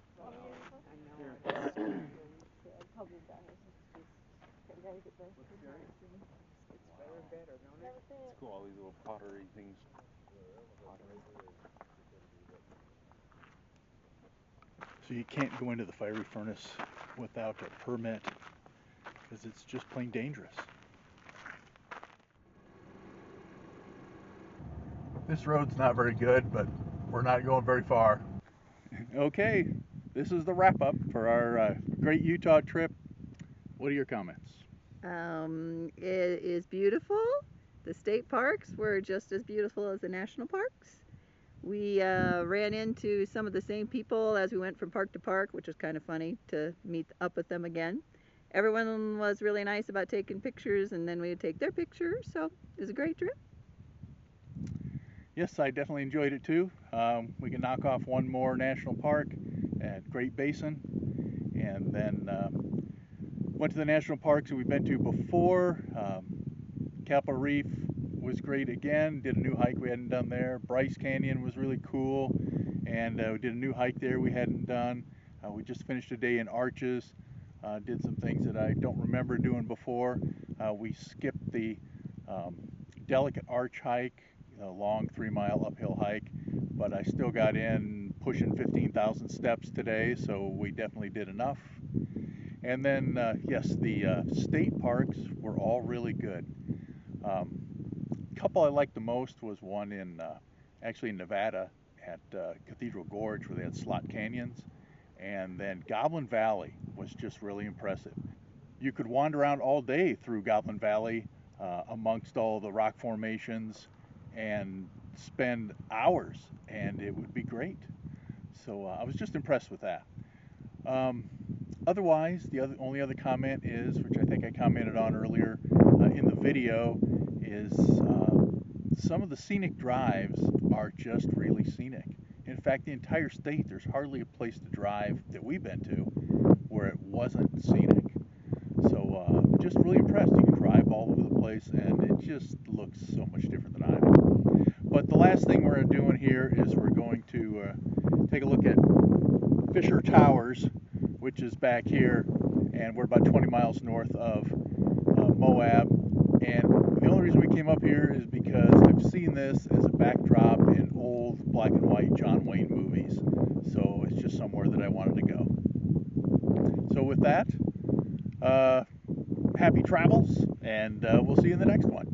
Speaker 7: It's cool, all these little pottery things.
Speaker 1: So you can't go into the fiery furnace without a permit because it's just plain dangerous. This road's not very good, but we're not going very far. Okay, this is the wrap up for our great Utah trip. What are your comments?
Speaker 2: It is beautiful. The state parks were just as beautiful as the national parks. We ran into some of the same people as we went from park to park, which was kind of funny to meet up with them again. Everyone was really nice about taking pictures, and then we would take their pictures, so it was a great trip.
Speaker 1: Yes, I definitely enjoyed it too. We can knock off one more national park at Great Basin, and then went to the national parks that we've been to before. Capitol Reef was great again. Did a new hike we hadn't done there. Bryce Canyon was really cool, and we did a new hike there we hadn't done. We just finished a day in Arches. Did some things that I don't remember doing before. We skipped the Delicate Arch hike, a long 3-mile uphill hike, but I still got in pushing 15,000 steps today, so we definitely did enough. And then, yes, the state parks were all really good. Couple I liked the most was one in actually in Nevada at Cathedral Gorge, where they had slot canyons, and then Goblin Valley was just really impressive. You could wander around all day through Goblin Valley amongst all the rock formations and spend hours, and it would be great. So I was just impressed with that. Otherwise, the only other comment is, which I think I commented on earlier in the video, is some of the scenic drives are just really scenic. In fact, the entire state, there's hardly a place to drive that we've been to where it wasn't scenic. So just really impressed. You can drive all over the place, and it just looks so much different than Iowa. But the last thing we're doing here is we're going to take a look at Fisher Towers, which is back here, and we're about 20 miles north of Moab. And the only reason we came up here is because I've seen this as a backdrop in old black and white John Wayne movies. So it's just somewhere that I wanted to go. So with that, happy travels, and we'll see you in the next one.